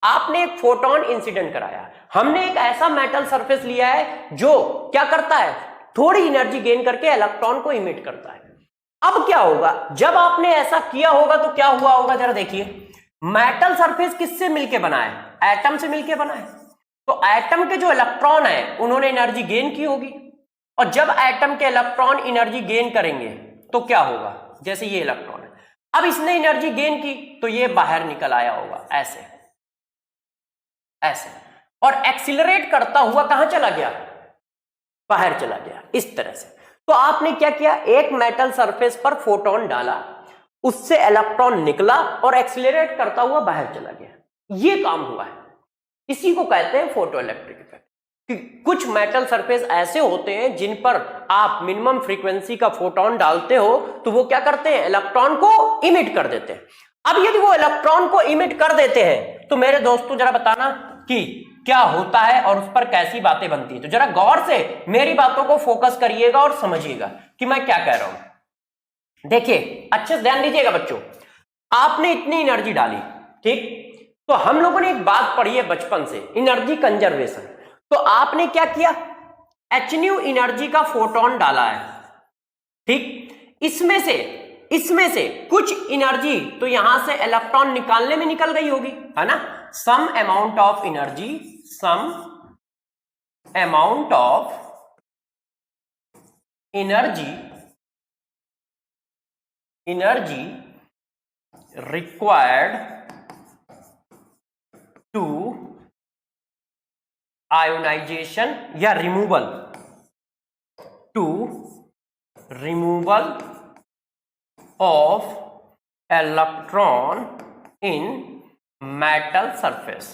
आपने एक फोटोन इंसिडेंट कराया, हमने एक ऐसा मेटल सरफेस लिया है जो क्या करता है, थोड़ी एनर्जी गेन करके इलेक्ट्रॉन को इमिट करता है। अब क्या होगा, जब आपने ऐसा किया होगा तो क्या हुआ होगा, जरा देखिए, मेटल सरफेस किससे मिलके बना है, एटम से मिलके बना है, तो एटम के जो इलेक्ट्रॉन है उन्होंने एनर्जी गेन की होगी, और जब एटम के इलेक्ट्रॉन एनर्जी गेन करेंगे तो क्या होगा, जैसे ये इलेक्ट्रॉन है, अब इसने एनर्जी गेन की तो ये बाहर निकल आया होगा, ऐसे ऐसे, और एक्सीलरेट करता हुआ कहां चला गया, बाहर चला गया, इस तरह से। तो आपने क्या किया, एक मेटल सरफेस पर फोटोन डाला, उससे इलेक्ट्रॉन निकला और एक्सीलरेट करता हुआ बाहर चला गया, ये काम हुआ है। इसी को कहते हैं फोटोइलेक्ट्रिक इफेक्ट। कि कुछ मेटल सरफेस ऐसे होते हैं जिन पर आप मिनिमम फ्रीक्वेंसी का फोटोन डालते हो तो वो क्या करते हैं, इलेक्ट्रॉन को इमिट कर देते हैं। अब यदि वो इलेक्ट्रॉन को इमिट कर देते हैं तो मेरे दोस्तों जरा बताना कि क्या होता है और उस पर कैसी बातें बनती है। तो जरा गौर से मेरी बातों को फोकस करिएगा और समझिएगा कि मैं क्या कह रहा हूं। देखिए अच्छे से ध्यान दीजिएगा बच्चों, आपने इतनी एनर्जी डाली, ठीक, तो हम लोगों ने एक बात पढ़ी है बचपन से, एनर्जी कंजर्वेशन। तो आपने क्या किया, एच न्यू एनर्जी का फोटोन डाला है, ठीक, इसमें से कुछ एनर्जी तो यहां से इलेक्ट्रॉन निकालने में निकल गई होगी, है ना, some amount of energy, some amount of energy required to ionization या removal of electron in metal surface।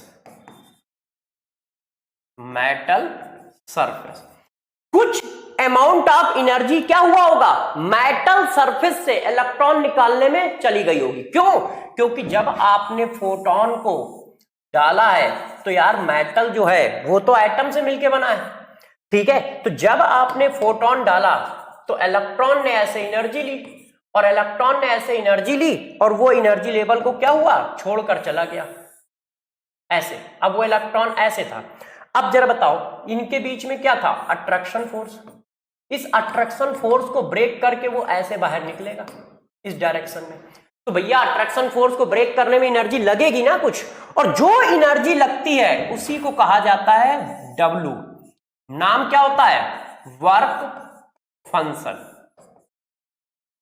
कुछ अमाउंट ऑफ एनर्जी क्या हुआ होगा, मेटल सरफेस से इलेक्ट्रॉन निकालने में चली गई होगी। क्यों, क्योंकि जब आपने फोटोन को डाला है तो यार मेटल जो है वो तो एटम से मिलके बना है, ठीक है। तो जब आपने फोटोन डाला तो इलेक्ट्रॉन ने ऐसे एनर्जी ली, और इलेक्ट्रॉन ने ऐसे एनर्जी ली और वो एनर्जी लेवल को क्या हुआ, छोड़कर चला गया, ऐसे। अब वो इलेक्ट्रॉन ऐसे था। अब जरा बताओ इनके बीच में क्या था, अट्रैक्शन फोर्स। इस अट्रैक्शन फोर्स को ब्रेक करके वो ऐसे बाहर निकलेगा इस डायरेक्शन में। तो भैया अट्रैक्शन फोर्स को ब्रेक करने में एनर्जी लगेगी ना कुछ, और जो एनर्जी लगती है उसी को कहा जाता है W। नाम क्या होता है, वर्क फंक्शन।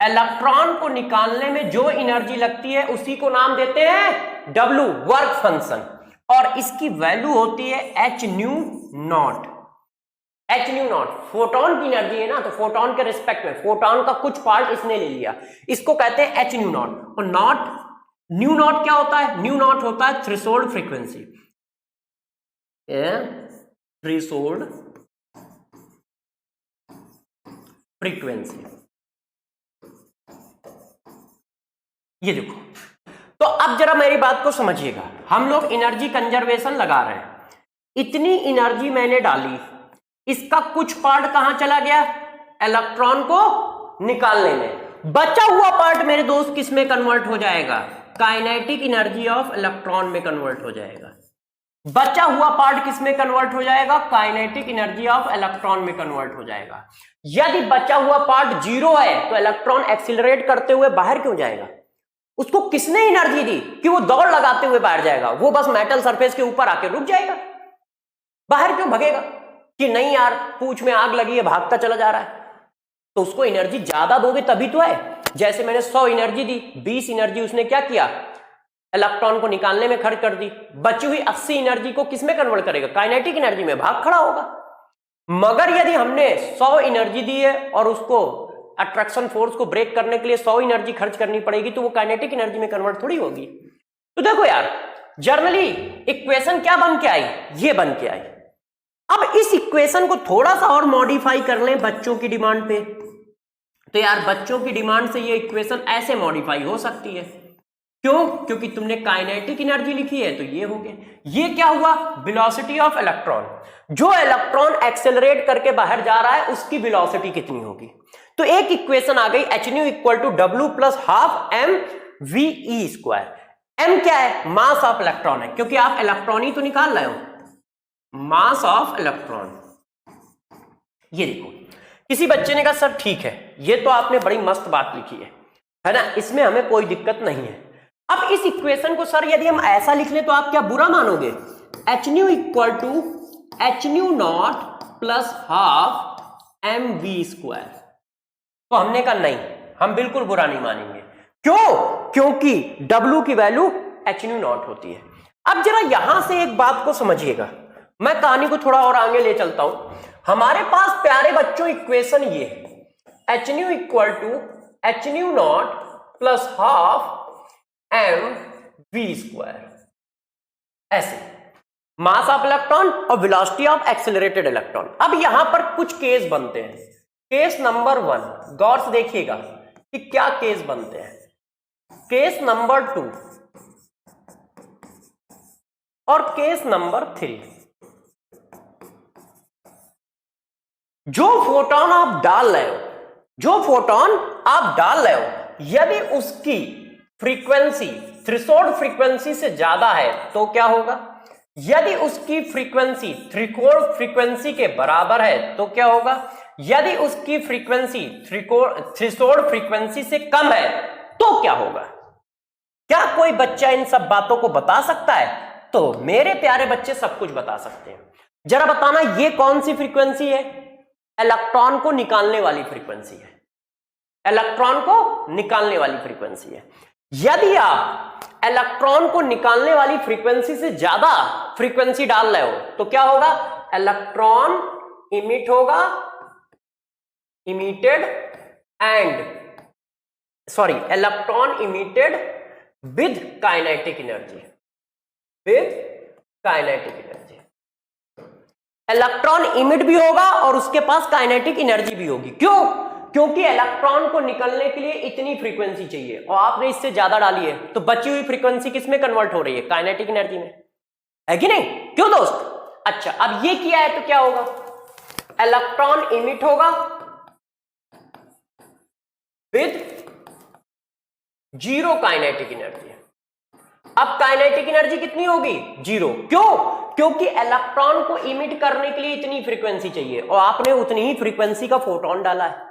इलेक्ट्रॉन को निकालने में जो एनर्जी लगती है उसी को नाम देते हैं W, वर्क फंक्शन, और इसकी वैल्यू होती है H nu not. H nu not photon की एनर्जी है ना, तो फोटोन के रिस्पेक्ट में फोटोन का कुछ पार्ट इसने ले लिया, इसको कहते हैं एच न्यू नॉट। और नॉट, न्यू नॉट क्या होता है, न्यू नॉट होता है थ्रेशोल्ड फ्रीक्वेंसी, थ्रेशोल्ड फ्रीक्वेंसी। ये देखो, तो अब जरा मेरी बात को समझिएगा, हम लोग एनर्जी कंजर्वेशन लगा रहे हैं, इतनी एनर्जी मैंने डाली, इसका कुछ पार्ट कहां चला गया, इलेक्ट्रॉन को निकालने में। बचा हुआ पार्ट मेरे दोस्त किस में कन्वर्ट हो जाएगा, काइनेटिक एनर्जी ऑफ इलेक्ट्रॉन में कन्वर्ट हो जाएगा। बचा हुआ पार्ट किस में कन्वर्ट हो जाएगा, काइनेटिक एनर्जी ऑफ इलेक्ट्रॉन में कन्वर्ट हो जाएगा। यदि बचा हुआ पार्ट जीरो है तो इलेक्ट्रॉन एक्सीलरेट करते हुए बाहर क्यों जाएगा, उसको किसने एनर्जी दी कि वो दौड़ लगाते हुए बाहर जाएगा, वो बस मेटल सरफेस के ऊपर आके रुक जाएगा, बाहर क्यों भगेगा कि नहीं यार पूंछ में आग लगी है भागता चला जा रहा है। तो उसको एनर्जी ज्यादा दोगे तभी तो है। जैसे मैंने 100 एनर्जी दी, 20 एनर्जी उसने क्या किया, इलेक्ट्रॉन को निकालने में खर्च कर दी, बची हुई 80 एनर्जी को किसमें कन्वर्ट करेगा, काइनेटिक एनर्जी में, भाग खड़ा होगा। मगर यदि हमने 100 एनर्जी दी है और उसको अट्रैक्शन फोर्स को ब्रेक करने के लिए 100 एनर्जी खर्च करनी पड़ेगी, तो वो काइनेटिक एनर्जी में कन्वर्ट थोड़ी होगी। तो देखो यार, जनरली इक्वेशन क्या बन के आई, ये बन के आई। अब इस इक्वेशन को थोड़ा सा और मॉडिफाई कर लें बच्चों की डिमांड पे, तो यार बच्चों की डिमांड से ये इक्वेशन ऐसे मॉडिफाई हो सकती है। क्यों? क्योंकि तुमने काइनेटिक एनर्जी लिखी है, तो ये हो गया। ये क्या हुआ? Velocity of electron. जो इलेक्ट्रॉन एक्सेलरेट करके बाहर जा रहा है उसकी वेलोसिटी कितनी होगी? तो एक इक्वेशन आ गई, H nu equal to W plus half M V E square. एम क्या है? मास ऑफ इलेक्ट्रॉन है, क्योंकि आप इलेक्ट्रॉन ही तो निकाल रहे हो, मास ऑफ इलेक्ट्रॉन। ये देखो, किसी बच्चे ने कहा सर ठीक है, ये तो आपने बड़ी मस्त बात लिखी है ना, इसमें हमें कोई दिक्कत नहीं है। अब इस इक्वेशन को सर यदि हम ऐसा लिख ले तो आप क्या बुरा मानोगे? H nu equal to H nu not plus half M V square. तो हमने कहा नहीं, हम बिल्कुल बुरा नहीं मानेंगे। क्यों? क्योंकि W की वैल्यू एच न्यू नॉट होती है। अब जरा यहां से एक बात को समझिएगा, मैं कहानी को थोड़ा और आगे ले चलता हूं। हमारे पास प्यारे बच्चों इक्वेशन ये है, H nu equal to H nu not plus half M V square, ऐसे मास ऑफ इलेक्ट्रॉन और वेलोसिटी ऑफ एक्सेलरेटेड इलेक्ट्रॉन। अब यहां पर कुछ केस बनते हैं। केस नंबर 1, गौर से देखिएगा कि क्या केस बनते हैं। केस नंबर 2 और केस नंबर 3। जो फोटोन आप डाल रहे हो, जो फोटोन आप डाल रहे हो, यदि उसकी फ्रीक्वेंसी थ्रेशोल्ड फ्रीक्वेंसी से ज्यादा है तो क्या होगा? यदि उसकी फ्रीक्वेंसी थ्रेशोल्ड फ्रीक्वेंसी के बराबर है तो क्या होगा? यदि उसकी फ्रीक्वेंसी थ्रेशोल्ड फ्रीक्वेंसी से कम है तो क्या होगा? क्या कोई बच्चा इन सब बातों को बता सकता है? तो मेरे प्यारे बच्चे सब कुछ बता सकते हैं। जरा बताना, ये कौन सी फ्रीक्वेंसी है? इलेक्ट्रॉन को निकालने वाली फ्रीक्वेंसी है, इलेक्ट्रॉन को निकालने वाली फ्रीक्वेंसी है। यदि आप इलेक्ट्रॉन को निकालने वाली फ्रीक्वेंसी से ज्यादा फ्रीक्वेंसी डाल रहे हो तो क्या होगा? इलेक्ट्रॉन इमिट होगा, emitted electron emitted with kinetic energy, with kinetic energy. Electron emit भी होगा और उसके पास काइनेटिक एनर्जी भी होगी। क्यों? क्योंकि इलेक्ट्रॉन को निकलने के लिए इतनी फ्रीक्वेंसी चाहिए और आपने इससे ज्यादा डाली है, तो बची हुई फ्रीक्वेंसी किस में कन्वर्ट हो रही है? काइनेटिक एनर्जी में, है कि नहीं? क्यों दोस्त? अच्छा, अब ये किया है तो क्या होगा? इलेक्ट्रॉन इमिट होगा विद जीरो काइनेटिक एनर्जी। अब काइनेटिक एनर्जी कितनी होगी? जीरो। क्यों? क्योंकि इलेक्ट्रॉन को इमिट करने के लिए इतनी फ्रीक्वेंसी चाहिए और आपने उतनी ही फ्रीक्वेंसी का फोटोन डाला है,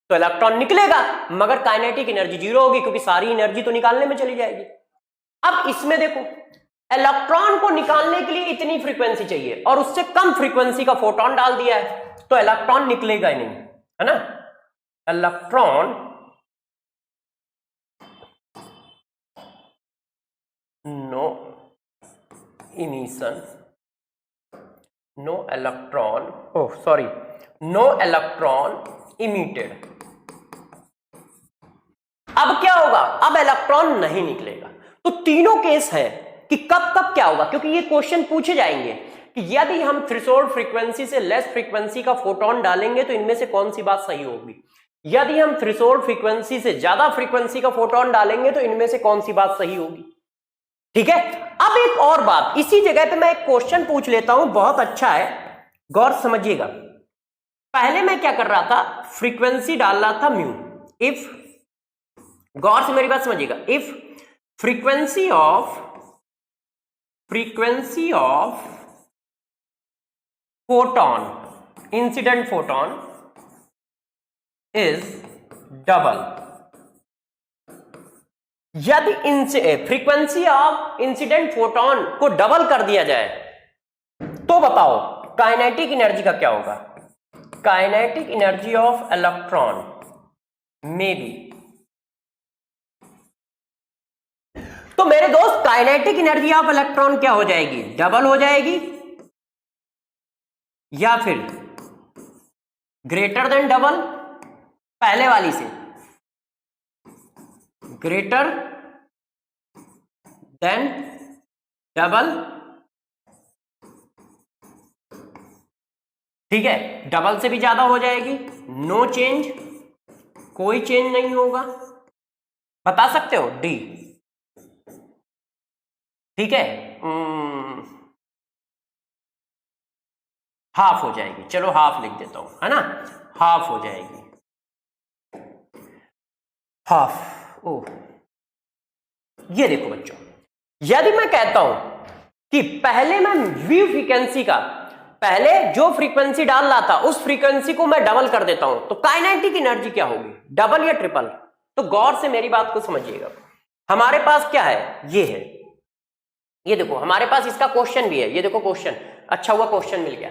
तो इलेक्ट्रॉन निकलेगा मगर काइनेटिक एनर्जी जीरो होगी, क्योंकि सारी एनर्जी तो निकालने में चली जाएगी। अब इसमें देखो, इलेक्ट्रॉन को निकालने के लिए इतनी फ्रीक्वेंसी चाहिए और उससे कम फ्रीक्वेंसी का फोटोन डाल दिया है, तो इलेक्ट्रॉन निकलेगा ही नहीं, है ना? Electron no emission, no electron, no electron emitted. अब क्या होगा? अब इलेक्ट्रॉन नहीं निकलेगा। तो तीनों केस है कि कब कब क्या होगा, क्योंकि ये क्वेश्चन पूछे जाएंगे कि यदि हम थ्रेशोल्ड फ्रीक्वेंसी से लेस फ्रीक्वेंसी का फोटोन डालेंगे तो इनमें से कौन सी बात सही होगी, यदि हम थ्रेशोल्ड फ्रीक्वेंसी से ज्यादा फ्रीक्वेंसी का फोटोन डालेंगे तो इनमें से कौन सी बात सही होगी। ठीक है? अब एक और बात, इसी जगह पे मैं एक क्वेश्चन पूछ लेता हूं, बहुत अच्छा है, गौर समझिएगा। पहले मैं क्या कर रहा था? फ्रीक्वेंसी डाल रहा था म्यू। इफ, गौर से मेरी बात समझिएगा, if frequency of photon, incident photon is double, यदि फ्रीक्वेंसी ऑफ इंसिडेंट फोटोन को डबल कर दिया जाए तो बताओ काइनेटिक एनर्जी का क्या होगा? Kinetic energy of electron may be, तो मेरे दोस्त काइनेटिक एनर्जी ऑफ इलेक्ट्रॉन क्या हो जाएगी? डबल हो जाएगी या फिर ग्रेटर देन डबल पहले वाली से ग्रेटर देन डबल, ठीक है, डबल से भी ज्यादा हो जाएगी, नो चेंज, कोई चेंज नहीं होगा, बता सकते हो डी, ठीक है, हाफ हो जाएगी, चलो हाफ लिख देता हूं, है ना, हाफ हो जाएगी, हाफ। ओ ये देखो बच्चों, यदि मैं कहता हूं कि पहले मैं व्यू फ्रीक्वेंसी का, पहले जो फ्रीक्वेंसी डाल रहा था उस फ्रीक्वेंसी को मैं डबल कर देता हूं, तो काइनेटिक एनर्जी क्या होगी, डबल या ट्रिपल। तो गौर से मेरी बात को समझिएगा, हमारे पास क्या है, ये है, ये देखो हमारे पास इसका क्वेश्चन भी है, ये देखो क्वेश्चन, अच्छा हुआ क्वेश्चन मिल गया,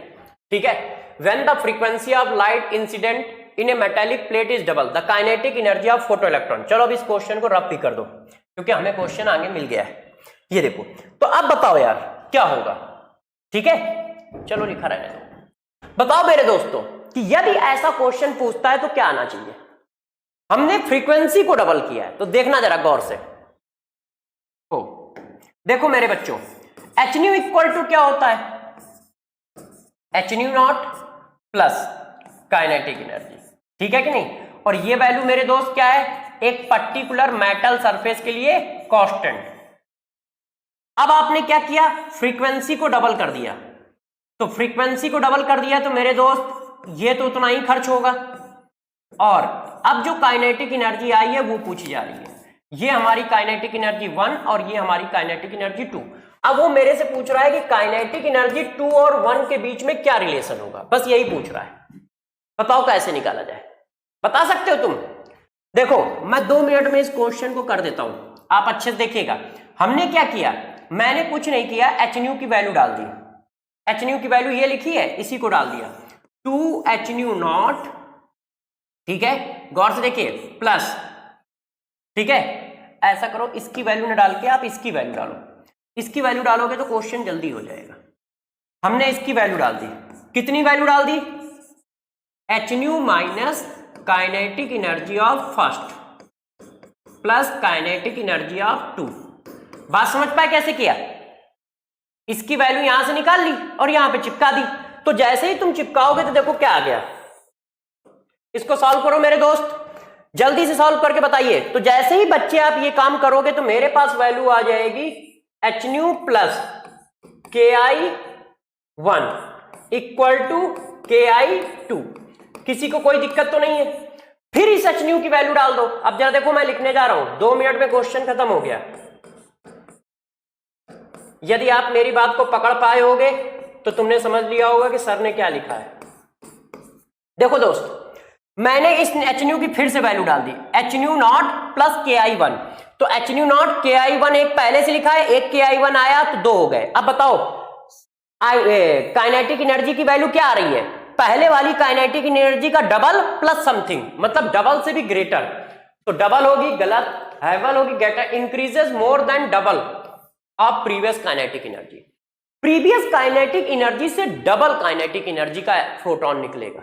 ठीक है। When the frequency of light incident in A metallic plate is double the kinetic energy of photo electron. चलो अब इस क्वेश्चन को रब भी कर दो, क्योंकि हमें क्वेश्चन आगे मिल गया है। ये देखो, तो अब बताओ यार क्या होगा, ठीक है, चलो लिखा रहने दो। बताओ मेरे दोस्तों कि यदि ऐसा क्वेश्चन पूछता है तो क्या आना चाहिए। हमने फ्रीक्वेंसी को डबल किया है, तो देखना जरा गौर से। ओ देखो मेरे बच्चों, एच न्यू इक्वल टू क्या होता है, H nu not plus kinetic energy, ठीक है कि नहीं। और ये वैल्यू मेरे दोस्त क्या है, एक पर्टिकुलर मेटल सरफेस के लिए कांस्टेंट। अब आपने क्या किया, फ्रीक्वेंसी को डबल कर दिया, तो फ्रीक्वेंसी को डबल कर दिया तो मेरे दोस्त ये तो उतना ही खर्च होगा, और अब जो काइनेटिक एनर्जी आई है वो पूछी जा रही है, ये हमारी काइनेटिक एनर्जी 1 और ये हमारी काइनेटिक एनर्जी 2। अब वो मेरे से पूछ रहा है कि काइनेटिक एनर्जी 2 और 1 के बीच में क्या रिलेशन होगा, बस यही पूछ रहा है। बताओ कैसे निकाला जाए, बता सकते हो तुम। देखो मैं 2 मिनट में इस क्वेश्चन को कर देता हूं, आप अच्छे से देखिएगा। हमने क्या किया, मैंने कुछ नहीं किया, एच न्यू की वैल्यू डाल दी, एच न्यू की वैल्यू ये लिखी है, इसी को डाल दिया, 2 एच न्यू नॉट, ठीक है, गौर से देखिए, प्लस, ठीक है, ऐसा करो, इसकी वैल्यू न डाल के आप इसकी वैल्यू डालो, इसकी वैल्यू डालोगे तो क्वेश्चन जल्दी हो जाएगा। हमने इसकी वैल्यू डाल दी, कितनी वैल्यू डाल दी, H nu minus kinetic energy of first plus kinetic energy of 2। बात समझ पाए कैसे किया, इसकी वैल्यू यहां से निकाल ली और यहां पे चिपका दी, तो जैसे ही तुम चिपकाओगे तो देखो क्या आ गया। इसको सॉल्व करो मेरे दोस्त, जल्दी से सॉल्व करके बताइए। तो जैसे ही बच्चे आप ये काम करोगे तो मेरे पास वैल्यू आ जाएगी एच न्यू प्लस के आई 1 इक्वल टू के आई 2। किसी को कोई दिक्कत तो नहीं है। फिर इस एच न्यू की वैल्यू डाल दो। अब जरा देखो मैं लिखने जा रहा हूं, 2 मिनट में क्वेश्चन खत्म हो गया। यदि आप मेरी बात को पकड़ पाए होगे तो तुमने समझ लिया होगा कि सर ने क्या लिखा है। देखो दोस्त, मैंने इस एच न्यू की फिर से वैल्यू डाल दी, एच न्यू नॉट प्लस के आई 1। तो एच न्यू नॉट के आई 1 एक पहले से लिखा है, एक के आई 1 आया तो 2 हो गए। अब बताओ काइनेटिक एनर्जी की वैल्यू क्या आ रही है, पहले वाली काइनेटिक एनर्जी का डबल प्लस समथिंग, मतलब डबल से भी ग्रेटर। तो डबल होगी गलत, हैवल होगी greater, increases more than double of previous kinetic energy. Previous kinetic energy से डबल काइनेटिक एनर्जी का फोटोन निकलेगा।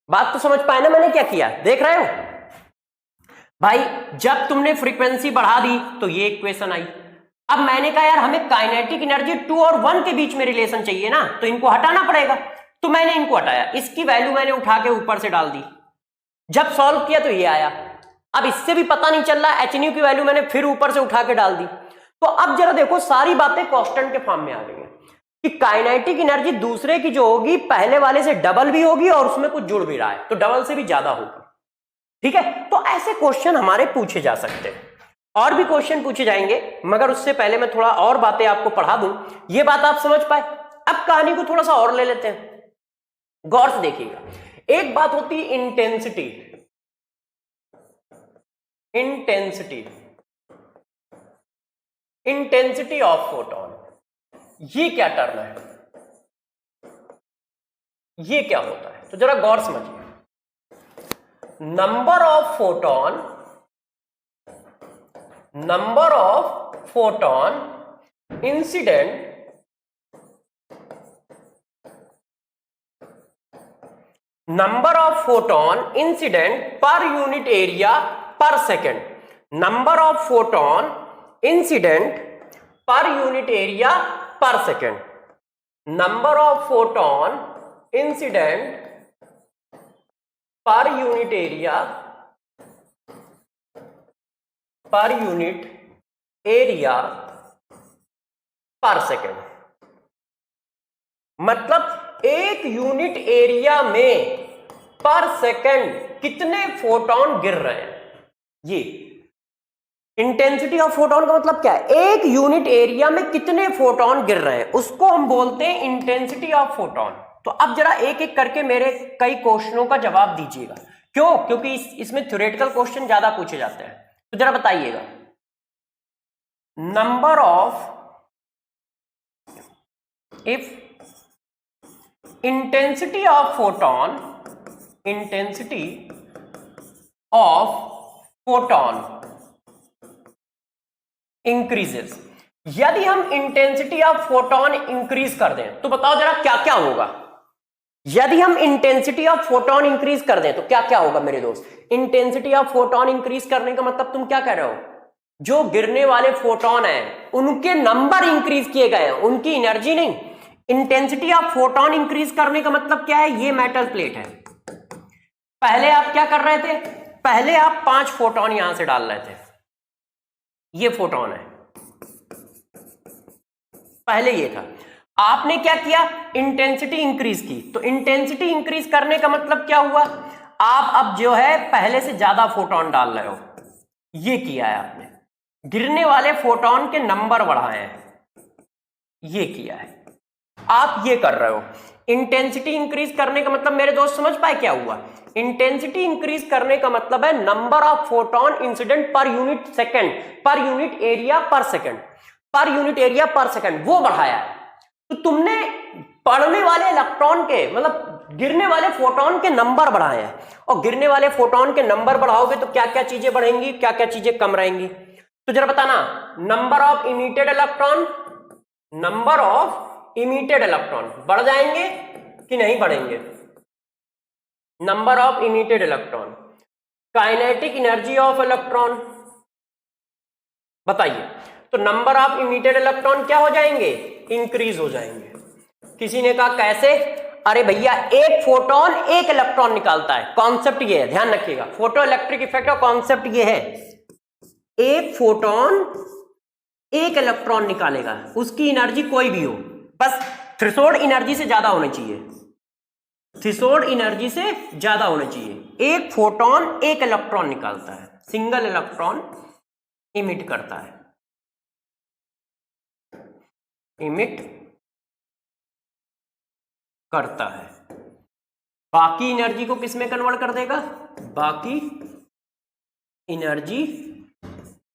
बात तो समझ पाए ना मैंने क्या किया, देख रहे हो भाई। जब तुमने फ्रीक्वेंसी बढ़ा दी तो ये इक्वेशन आई। अब मैंने कहा यार हमें काइनेटिक एनर्जी 2 और 1 के बीच में रिलेशन चाहिए ना, तो इनको हटाना पड़ेगा। तो मैंने इनको हटाया, इसकी वैल्यू मैंने उठा के ऊपर से डाल दी। जब सॉल्व किया तो ये आया। अब इससे भी पता नहीं चल रहा, एच न्यू की वैल्यू मैंने फिर ऊपर से उठा के डाल दी। तो अब जरा देखो, सारी बातें कांस्टेंट के फॉर्म में आ गई हैं कि काइनेटिक एनर्जी दूसरे की जो होगी पहले वाले से डबल भी होगी और उसमें कुछ जुड़ भी रहा है तो डबल से भी ज्यादा होगी। ठीक है, तो ऐसे क्वेश्चन हमारे पूछे जा सकते हैं, और भी क्वेश्चन पूछे जाएंगे, मगर उससे पहले मैं थोड़ा और बातें आपको पढ़ा दूं, ये बात आप समझ पाए। अब कहानी को थोड़ा सा और ले लेते हैं, गौर से देखिएगा। एक बात होती है इंटेंसिटी, इंटेंसिटी ऑफ फोटोन। ये क्या टर्म है, ये क्या होता है, तो जरा गौर समझिए। Number of photon incident number of photon incident per unit area per second, number of photon incident per unit area per second, number of photon incident per unit area per second. मतलब एक unit area में पर second कितने photon गिर रहे हैं। ये intensity of photon का मतलब क्या है, एक यूनिट एरिया में कितने फोटोन गिर रहे हैं, उसको हम बोलते हैं इंटेंसिटी ऑफ फोटोन। तो अब जरा एक एक करके मेरे कई क्वेश्चनों का जवाब दीजिएगा। क्यों? क्योंकि इसमें थ्योरेटिकल क्वेश्चन ज्यादा पूछे जाते हैं। तो जरा बताइएगा, number of, if intensity of photon increases, यदि हम इंटेंसिटी ऑफ फोटोन इंक्रीज कर दें तो बताओ जरा क्या क्या होगा। यदि हम इंटेंसिटी ऑफ फोटोन इंक्रीज कर दें तो क्या क्या होगा मेरे दोस्त। इंटेंसिटी ऑफ फोटोन इंक्रीज करने का मतलब तुम क्या कह रहे हो, जो गिरने वाले फोटोन हैं उनके नंबर इंक्रीज किए गए हैं, उनकी एनर्जी नहीं। इंटेंसिटी ऑफ फोटोन इंक्रीज करने का मतलब क्या है, ये मेटल प्लेट है। पहले आप क्या कर रहे थे, पहले आप 5 फोटोन यहां से डाल रहे थे, ये फोटोन है, पहले ये था। आपने क्या किया, इंटेंसिटी इंक्रीज की। तो इंटेंसिटी इंक्रीज करने का मतलब क्या हुआ, आप अब जो है पहले से ज्यादा फोटोन डाल रहे हो, ये किया है आपने। गिरने वाले फोटोन के नंबर बढ़ाए हैं, ये किया है, आप ये कर रहे हो। इंटेंसिटी इंक्रीज करने का मतलब मेरे दोस्त समझ पाए क्या हुआ। इंटेंसिटी इंक्रीज करने का मतलब है number of photon incident per unit second, पर यूनिट एरिया पर सेकेंड, पर यूनिट एरिया पर सेकेंड, वो बढ़ाया है। तो तुमने पड़ने वाले इलेक्ट्रॉन के मतलब गिरने वाले फोटोन के नंबर बढ़ाए हैं, और गिरने वाले फोटोन के नंबर बढ़ाओगे तो क्या क्या चीजें बढ़ेंगी, क्या क्या चीजें कम रहेंगी। तो जरा बताना, number of emitted electron, number of emitted electron बढ़ जाएंगे कि नहीं बढ़ेंगे। Number of emitted electron, kinetic energy of electron, बताइए। तो नंबर ऑफ इमिटेड इलेक्ट्रॉन क्या हो जाएंगे, इंक्रीज हो जाएंगे। किसी ने कहा कैसे, अरे भैया एक फोटोन एक इलेक्ट्रॉन निकालता है, कॉन्सेप्ट ये है, ध्यान रखिएगा। फोटो इलेक्ट्रिक इफेक्ट का कॉन्सेप्ट ये है, एक फोटोन एक इलेक्ट्रॉन निकालेगा, उसकी एनर्जी कोई भी हो, बस थ्रेशोल्ड एनर्जी से ज्यादा होनी चाहिए, थ्रेशोल्ड एनर्जी से ज्यादा होनी चाहिए। एक फोटोन एक इलेक्ट्रॉन निकालता है, सिंगल इलेक्ट्रॉन इमिट करता है, इमिट करता है। बाकी एनर्जी को किस में कन्वर्ट कर देगा, बाकी energy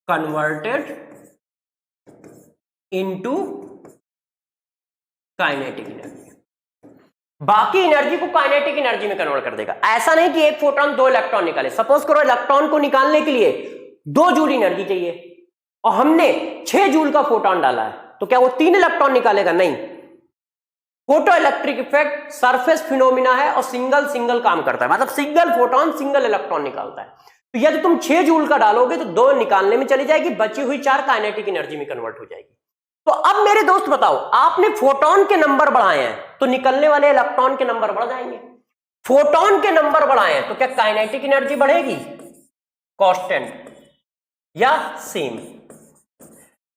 converted into kinetic energy, बाकी एनर्जी को काइनेटिक एनर्जी में कन्वर्ट कर देगा। ऐसा नहीं कि एक फोटोन 2 इलेक्ट्रॉन निकाले। सपोज करो इलेक्ट्रॉन को निकालने के लिए 2 जूल एनर्जी चाहिए और हमने 6 जूल का फोटोन डाला है, तो क्या वो 3 इलेक्ट्रॉन निकालेगा, नहीं। Photo electric effect surface phenomena है और सिंगल सिंगल काम करता है, मतलब सिंगल फोटोन सिंगल इलेक्ट्रॉन निकालता है। तो यदि तुम 6 जूल का डालोगे तो 2 निकालने में चली जाएगी, बची हुई 4 काइनेटिक एनर्जी में कन्वर्ट हो जाएगी। तो अब मेरे दोस्त बताओ, आपने फोटोन के नंबर बढ़ाए हैं तो निकलने वाले इलेक्ट्रॉन के नंबर बढ़ जाएंगे। फोटोन के नंबर बढ़ाए हैं तो क्या काइनेटिक एनर्जी बढ़ेगी, कांस्टेंट या सेम।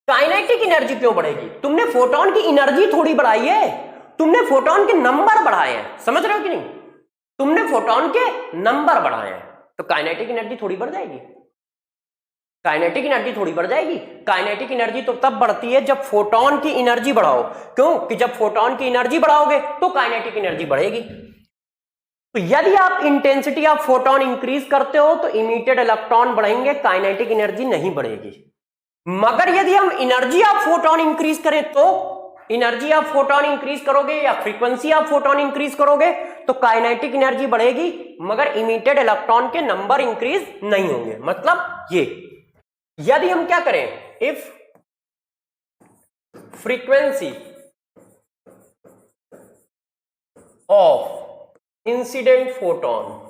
काइनेटिक एनर्जी क्यों बढ़ेगी, तुमने फोटोन की एनर्जी थोड़ी बढ़ाई है, तुमने फोटोन के नंबर बढ़ाए हैं, समझ रहे हो कि नहीं। तुमने फोटोन के नंबर बढ़ाए हैं तो काइनेटिक एनर्जी थोड़ी बढ़ जाएगी, काइनेटिक एनर्जी थोड़ी बढ़ जाएगी। काइनेटिक एनर्जी तो तब बढ़ती है जब फोटोन की एनर्जी बढ़ाओ, क्यों कि जब फोटोन की एनर्जी बढ़ाओगे तो काइनेटिक एनर्जी बढ़ेगी। तो यदि आप इंटेंसिटी ऑफ फोटोन इंक्रीज करते हो तो इमिटेड इलेक्ट्रॉन बढ़ेंगे, काइनेटिक एनर्जी नहीं बढ़ेगी। मगर यदि हम एनर्जी ऑफ फोटोन इंक्रीज करें तो एनर्जी ऑफ फोटोन इंक्रीज करोगे या फ्रीक्वेंसी ऑफ फोटोन इंक्रीज करोगे तो काइनेटिक एनर्जी बढ़ेगी, मगर इमिटेड इलेक्ट्रॉन के नंबर इंक्रीज नहीं होंगे। मतलब ये, यदि हम क्या करें, if frequency of incident photon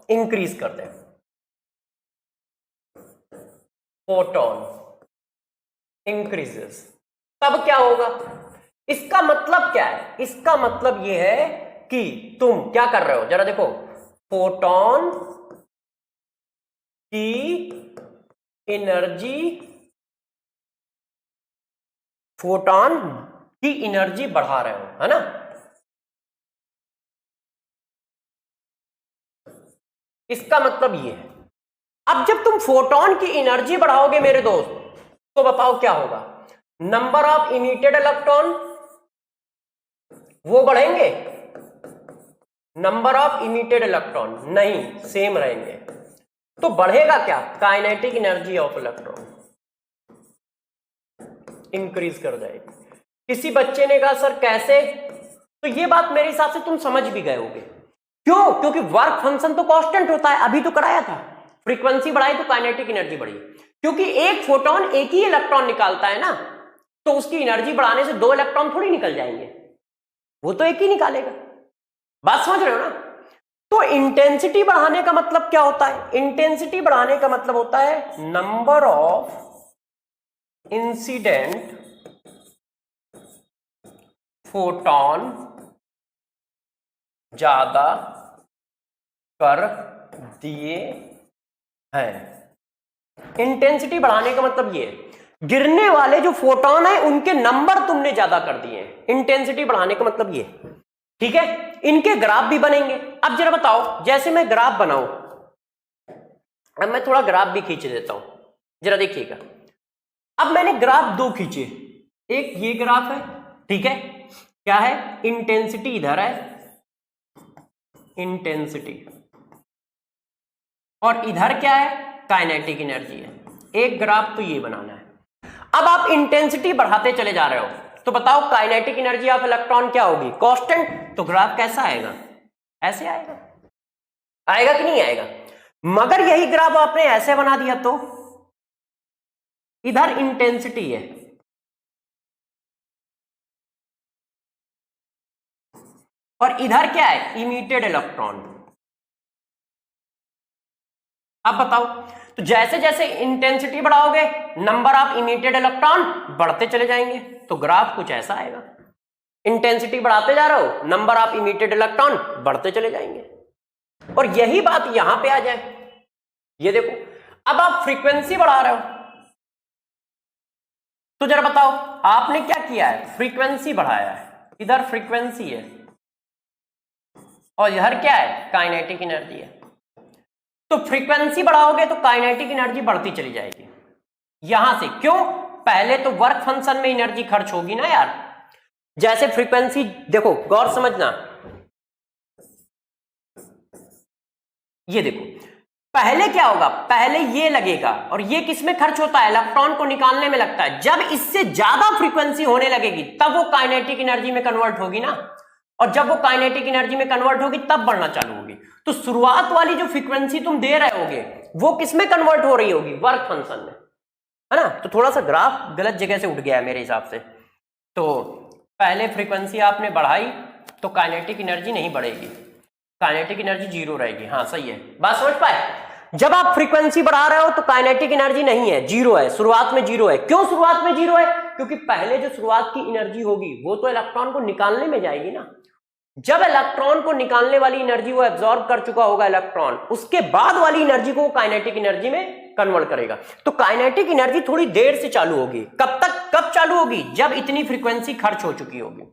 increase कर दें, फोटोन इंक्रीजेस, तब क्या होगा? इसका मतलब क्या है? इसका मतलब यह है कि तुम क्या कर रहे हो, जरा देखो, फोटोन की एनर्जी बढ़ा रहे हो, है ना? इसका मतलब ये है। अब जब तुम फोटोन की एनर्जी बढ़ाओगे मेरे दोस्त, तो बताओ क्या होगा? नंबर ऑफ इमिटेड इलेक्ट्रॉन वो बढ़ेंगे? नंबर ऑफ इमिटेड इलेक्ट्रॉन नहीं, सेम रहेंगे। तो बढ़ेगा क्या? Kinetic energy of electron increase कर जाएगी। किसी बच्चे ने कहा सर कैसे? तो ये बात मेरे हिसाब से तुम समझ भी गए होगे। क्यों? क्योंकि वर्क फंक्शन तो कांस्टेंट होता है, अभी तो कराया था। फ्रीक्वेंसी बढ़ाई तो काइनेटिक एनर्जी बढ़ी, क्योंकि एक फोटोन एक ही इलेक्ट्रॉन निकालता है ना, तो उसकी एनर्जी बढ़ाने से 2 इलेक्ट्रॉन थोड़ी निकल जाएंगे, वो तो एक ही निकालेगा। बात समझ रहे हो ना? तो इंटेंसिटी बढ़ाने का मतलब क्या होता है? इंटेंसिटी बढ़ाने का मतलब होता है नंबर ऑफ इंसिडेंट फोटोन ज्यादा कर दिए हैं। इंटेंसिटी बढ़ाने का मतलब ये है, गिरने वाले जो फोटोन है उनके नंबर तुमने ज्यादा कर दिए हैं। इंटेंसिटी बढ़ाने का मतलब ये, ठीक है? इनके ग्राफ भी बनेंगे। अब जरा बताओ, जैसे मैं ग्राफ बनाऊं, अब मैं थोड़ा ग्राफ भी खींच देता हूं, जरा देखिएगा। अब मैंने ग्राफ 2 खींचे, एक ये ग्राफ है, ठीक है? क्या है? इंटेंसिटी इधर है, इंटेंसिटी, और इधर क्या है? काइनेटिक एनर्जी है। एक ग्राफ तो ये बनाना है। अब आप इंटेंसिटी बढ़ाते चले जा रहे हो, तो बताओ काइनेटिक एनर्जी ऑफ इलेक्ट्रॉन क्या होगी? कांस्टेंट। तो ग्राफ कैसा आएगा? ऐसे आएगा। आएगा कि नहीं आएगा? मगर यही ग्राफ आपने ऐसे बना दिया तो इधर इंटेंसिटी है और इधर क्या है? Emitted electron. अब बताओ, तो जैसे जैसे इंटेंसिटी बढ़ाओगे नंबर ऑफ इमिटेड इलेक्ट्रॉन बढ़ते चले जाएंगे, तो ग्राफ कुछ ऐसा आएगा। इंटेंसिटी बढ़ाते जा रहे हो, नंबर ऑफ इमिटेड इलेक्ट्रॉन बढ़ते चले जाएंगे। और यही बात यहां पे आ जाए, ये देखो, अब आप फ्रीक्वेंसी बढ़ा रहे हो, तो जरा बताओ आपने क्या किया है? फ्रीक्वेंसी बढ़ाया है। इधर फ्रीक्वेंसी है और इधर क्या है? काइनेटिक एनर्जी है। तो फ्रीक्वेंसी बढ़ाओगे तो काइनेटिक एनर्जी बढ़ती चली जाएगी यहां से। क्यों? पहले तो वर्क फंक्शन में एनर्जी खर्च होगी ना यार। जैसे फ्रीक्वेंसी देखो, गौर समझना, ये देखो, पहले क्या होगा? पहले ये लगेगा, और ये किसमें खर्च होता है? इलेक्ट्रॉन को निकालने में लगता है। जब इससे ज्यादा फ्रीक्वेंसी होने लगेगी तब वो काइनेटिक एनर्जी में कन्वर्ट होगी ना, और जब वो काइनेटिक एनर्जी में कन्वर्ट होगी तब बढ़ना चालू होगी। तो शुरुआत वाली जो फ्रीक्वेंसी तुम दे रहे होगे वो किसमें कन्वर्ट हो रही होगी? वर्क फंक्शन में, है ना? तो थोड़ा सा ग्राफ गलत जगह से उठ गया है मेरे हिसाब से। तो पहले फ्रीक्वेंसी आपने बढ़ाई तो काइनेटिक एनर्जी नहीं बढ़ेगी, काइनेटिक एनर्जी 0 रहेगी। हाँ सही है, बात समझ पाए? जब आप फ्रीक्वेंसी बढ़ा रहे हो तो काइनेटिक एनर्जी नहीं है, 0 है, शुरुआत में 0 है। क्यों शुरुआत में 0 है? क्योंकि पहले जो शुरुआत की एनर्जी होगी वो तो इलेक्ट्रॉन को निकालने में जाएगी ना। जब इलेक्ट्रॉन को निकालने वाली एनर्जी वो एब्जॉर्ब कर चुका होगा इलेक्ट्रॉन, उसके बाद वाली एनर्जी को काइनेटिक एनर्जी में कन्वर्ट करेगा। तो काइनेटिक एनर्जी थोड़ी देर से चालू होगी। कब तक? कब चालू होगी? जब इतनी फ्रीक्वेंसी खर्च हो चुकी होगी।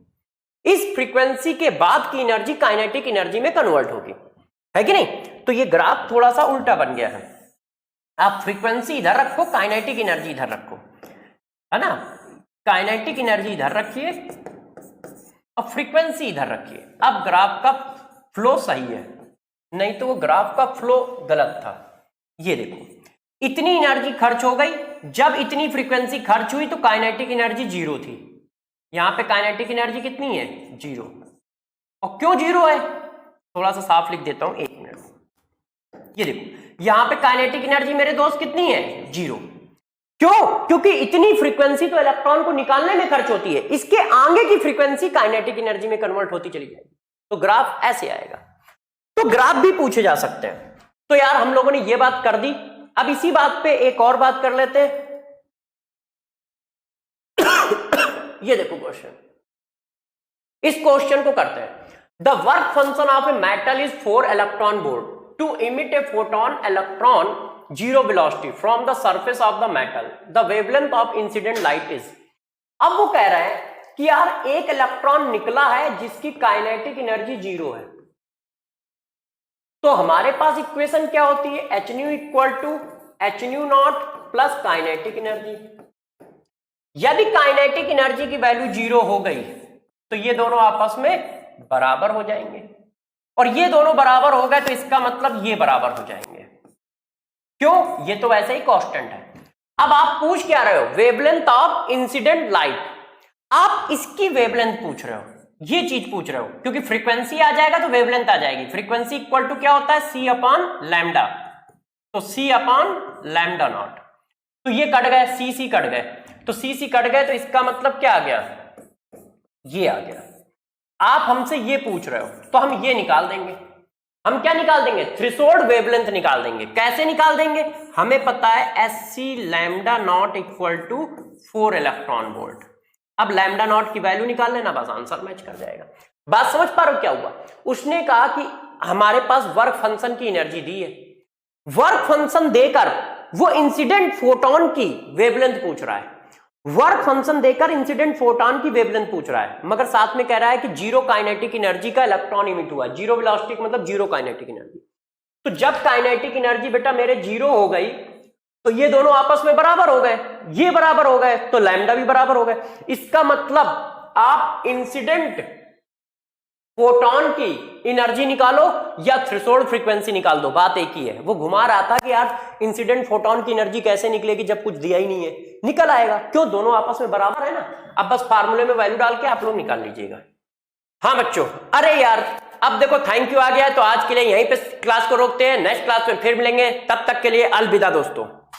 इस फ्रीक्वेंसी के बाद की एनर्जी काइनेटिक एनर्जी में कन्वर्ट होगी, है कि नहीं? तो ये ग्राफ थोड़ा सा उल्टा बन गया है। आप फ्रीक्वेंसी इधर रखो, काइनेटिक एनर्जी इधर रखो, है ना? काइनेटिक एनर्जी इधर रखिए और फ्रीक्वेंसी इधर रखिए। अब ग्राफ का फ्लो सही है, नहीं तो वो ग्राफ का फ्लो गलत था। ये देखो, इतनी एनर्जी खर्च हो गई, जब इतनी फ्रीक्वेंसी खर्च हुई तो काइनेटिक एनर्जी 0 थी। यहां पे काइनेटिक एनर्जी कितनी है? 0। और क्यों 0 है? थोड़ा सा साफ लिख देता हूं, 1 मिनट। ये देखो, यहां पे काइनेटिक एनर्जी मेरे दोस्त कितनी है? 0। क्यों? क्योंकि इतनी फ्रीक्वेंसी तो इलेक्ट्रॉन को निकालने में खर्च होती है, इसके आगे की फ्रीक्वेंसी काइनेटिक एनर्जी में कन्वर्ट होती चली जाएगी। तो ग्राफ ऐसे आएगा। तो ग्राफ भी पूछे जा सकते हैं। तो यार हम लोगों ने ये बात कर दी, अब इसी बात पे एक और बात कर लेते हैं। ये देखो क्वेश्चन, इस क्वेश्चन को करते हैं। The work function of a metal is 4 electron volt to emit a photon electron zero velocity from the surface of the metal, the wavelength of incident light is. अब वो कह रहे हैं कि यार एक इलेक्ट्रॉन निकला है जिसकी काइनेटिक एनर्जी 0 है। तो हमारे पास इक्वेशन क्या होती है? H nu equal to H nu not plus kinetic energy. यदि काइनेटिक एनर्जी की वैल्यू 0 हो गई तो ये दोनों आपस में बराबर हो जाएंगे, और ये दोनों बराबर हो गए तो इसका मतलब ये बराबर हो जाएंगे। क्यों? ये तो वैसे ही कांस्टेंट है। अब आप पूछ क्या रहे हो? Wavelength of incident light. आप इसकी वेवलेंथ पूछ रहे हो, ये चीज पूछ रहे हो, क्योंकि फ्रीक्वेंसी आ जाएगा तो वेवलेंथ आ जाएगी। फ्रीक्वेंसी इक्वल टू क्या होता है? सी अपॉन लैम्डा। तो सी अपॉन लैम्डा नॉट। तो ये कट गए, सी कट गए, तो सी कट गए, तो इसका मतलब क्या आ गया? ये आ गया। आप हमसे ये पूछ रहे हो तो हम ये निकाल देंगे। हम क्या निकाल देंगे? थ्रेशोल्ड वेवलेंथ निकाल देंगे। कैसे निकाल देंगे? हमें पता है as C lambda not equal to 4 electron volt. अब लैम्डा नॉट की वैल्यू निकाल लेना, बस आंसर मैच कर जाएगा। बात समझ पा रहे हो क्या हुआ? उसने कहा कि हमारे पास वर्क फंक्शन की एनर्जी दी है, वर्क फंक्शन देकर वो इंसिडेंट फोटोन की वेवलेंथ पूछ रहा है। वर्क फंक्शन देकर इंसिडेंट फोटोन की वेवलेंथ पूछ रहा है, मगर साथ में कह रहा है कि 0 काइनेटिक एनर्जी का इलेक्ट्रॉन इमिट हुआ। 0 वेलोसिटी मतलब 0 काइनेटिक एनर्जी। तो जब काइनेटिक एनर्जी बेटा मेरे 0 हो गई तो ये दोनों आपस में बराबर हो गए, ये बराबर हो गए, तो लैम्डा भी बराबर हो गए। इसका मतलब आप इंसिडेंट फोटोन की एनर्जी निकालो या थ्रेशोल्ड फ्रीक्वेंसी निकाल दो, बात एक ही है। वो घुमा रहा था कि यार इंसिडेंट फोटोन की एनर्जी कैसे निकलेगी जब कुछ दिया ही नहीं है? निकल आएगा। क्यों? दोनों आपस में बराबर है ना। अब बस फार्मूले में वैल्यू डाल के आप लोग निकाल लीजिएगा। हाँ बच्चों, अरे यार अब देखो थैंक यू आ गया है, तो आज के लिए यहीं पे क्लास को रोकते हैं। नेक्स्ट क्लास में फिर मिलेंगे, तब तक के लिए अलविदा दोस्तों।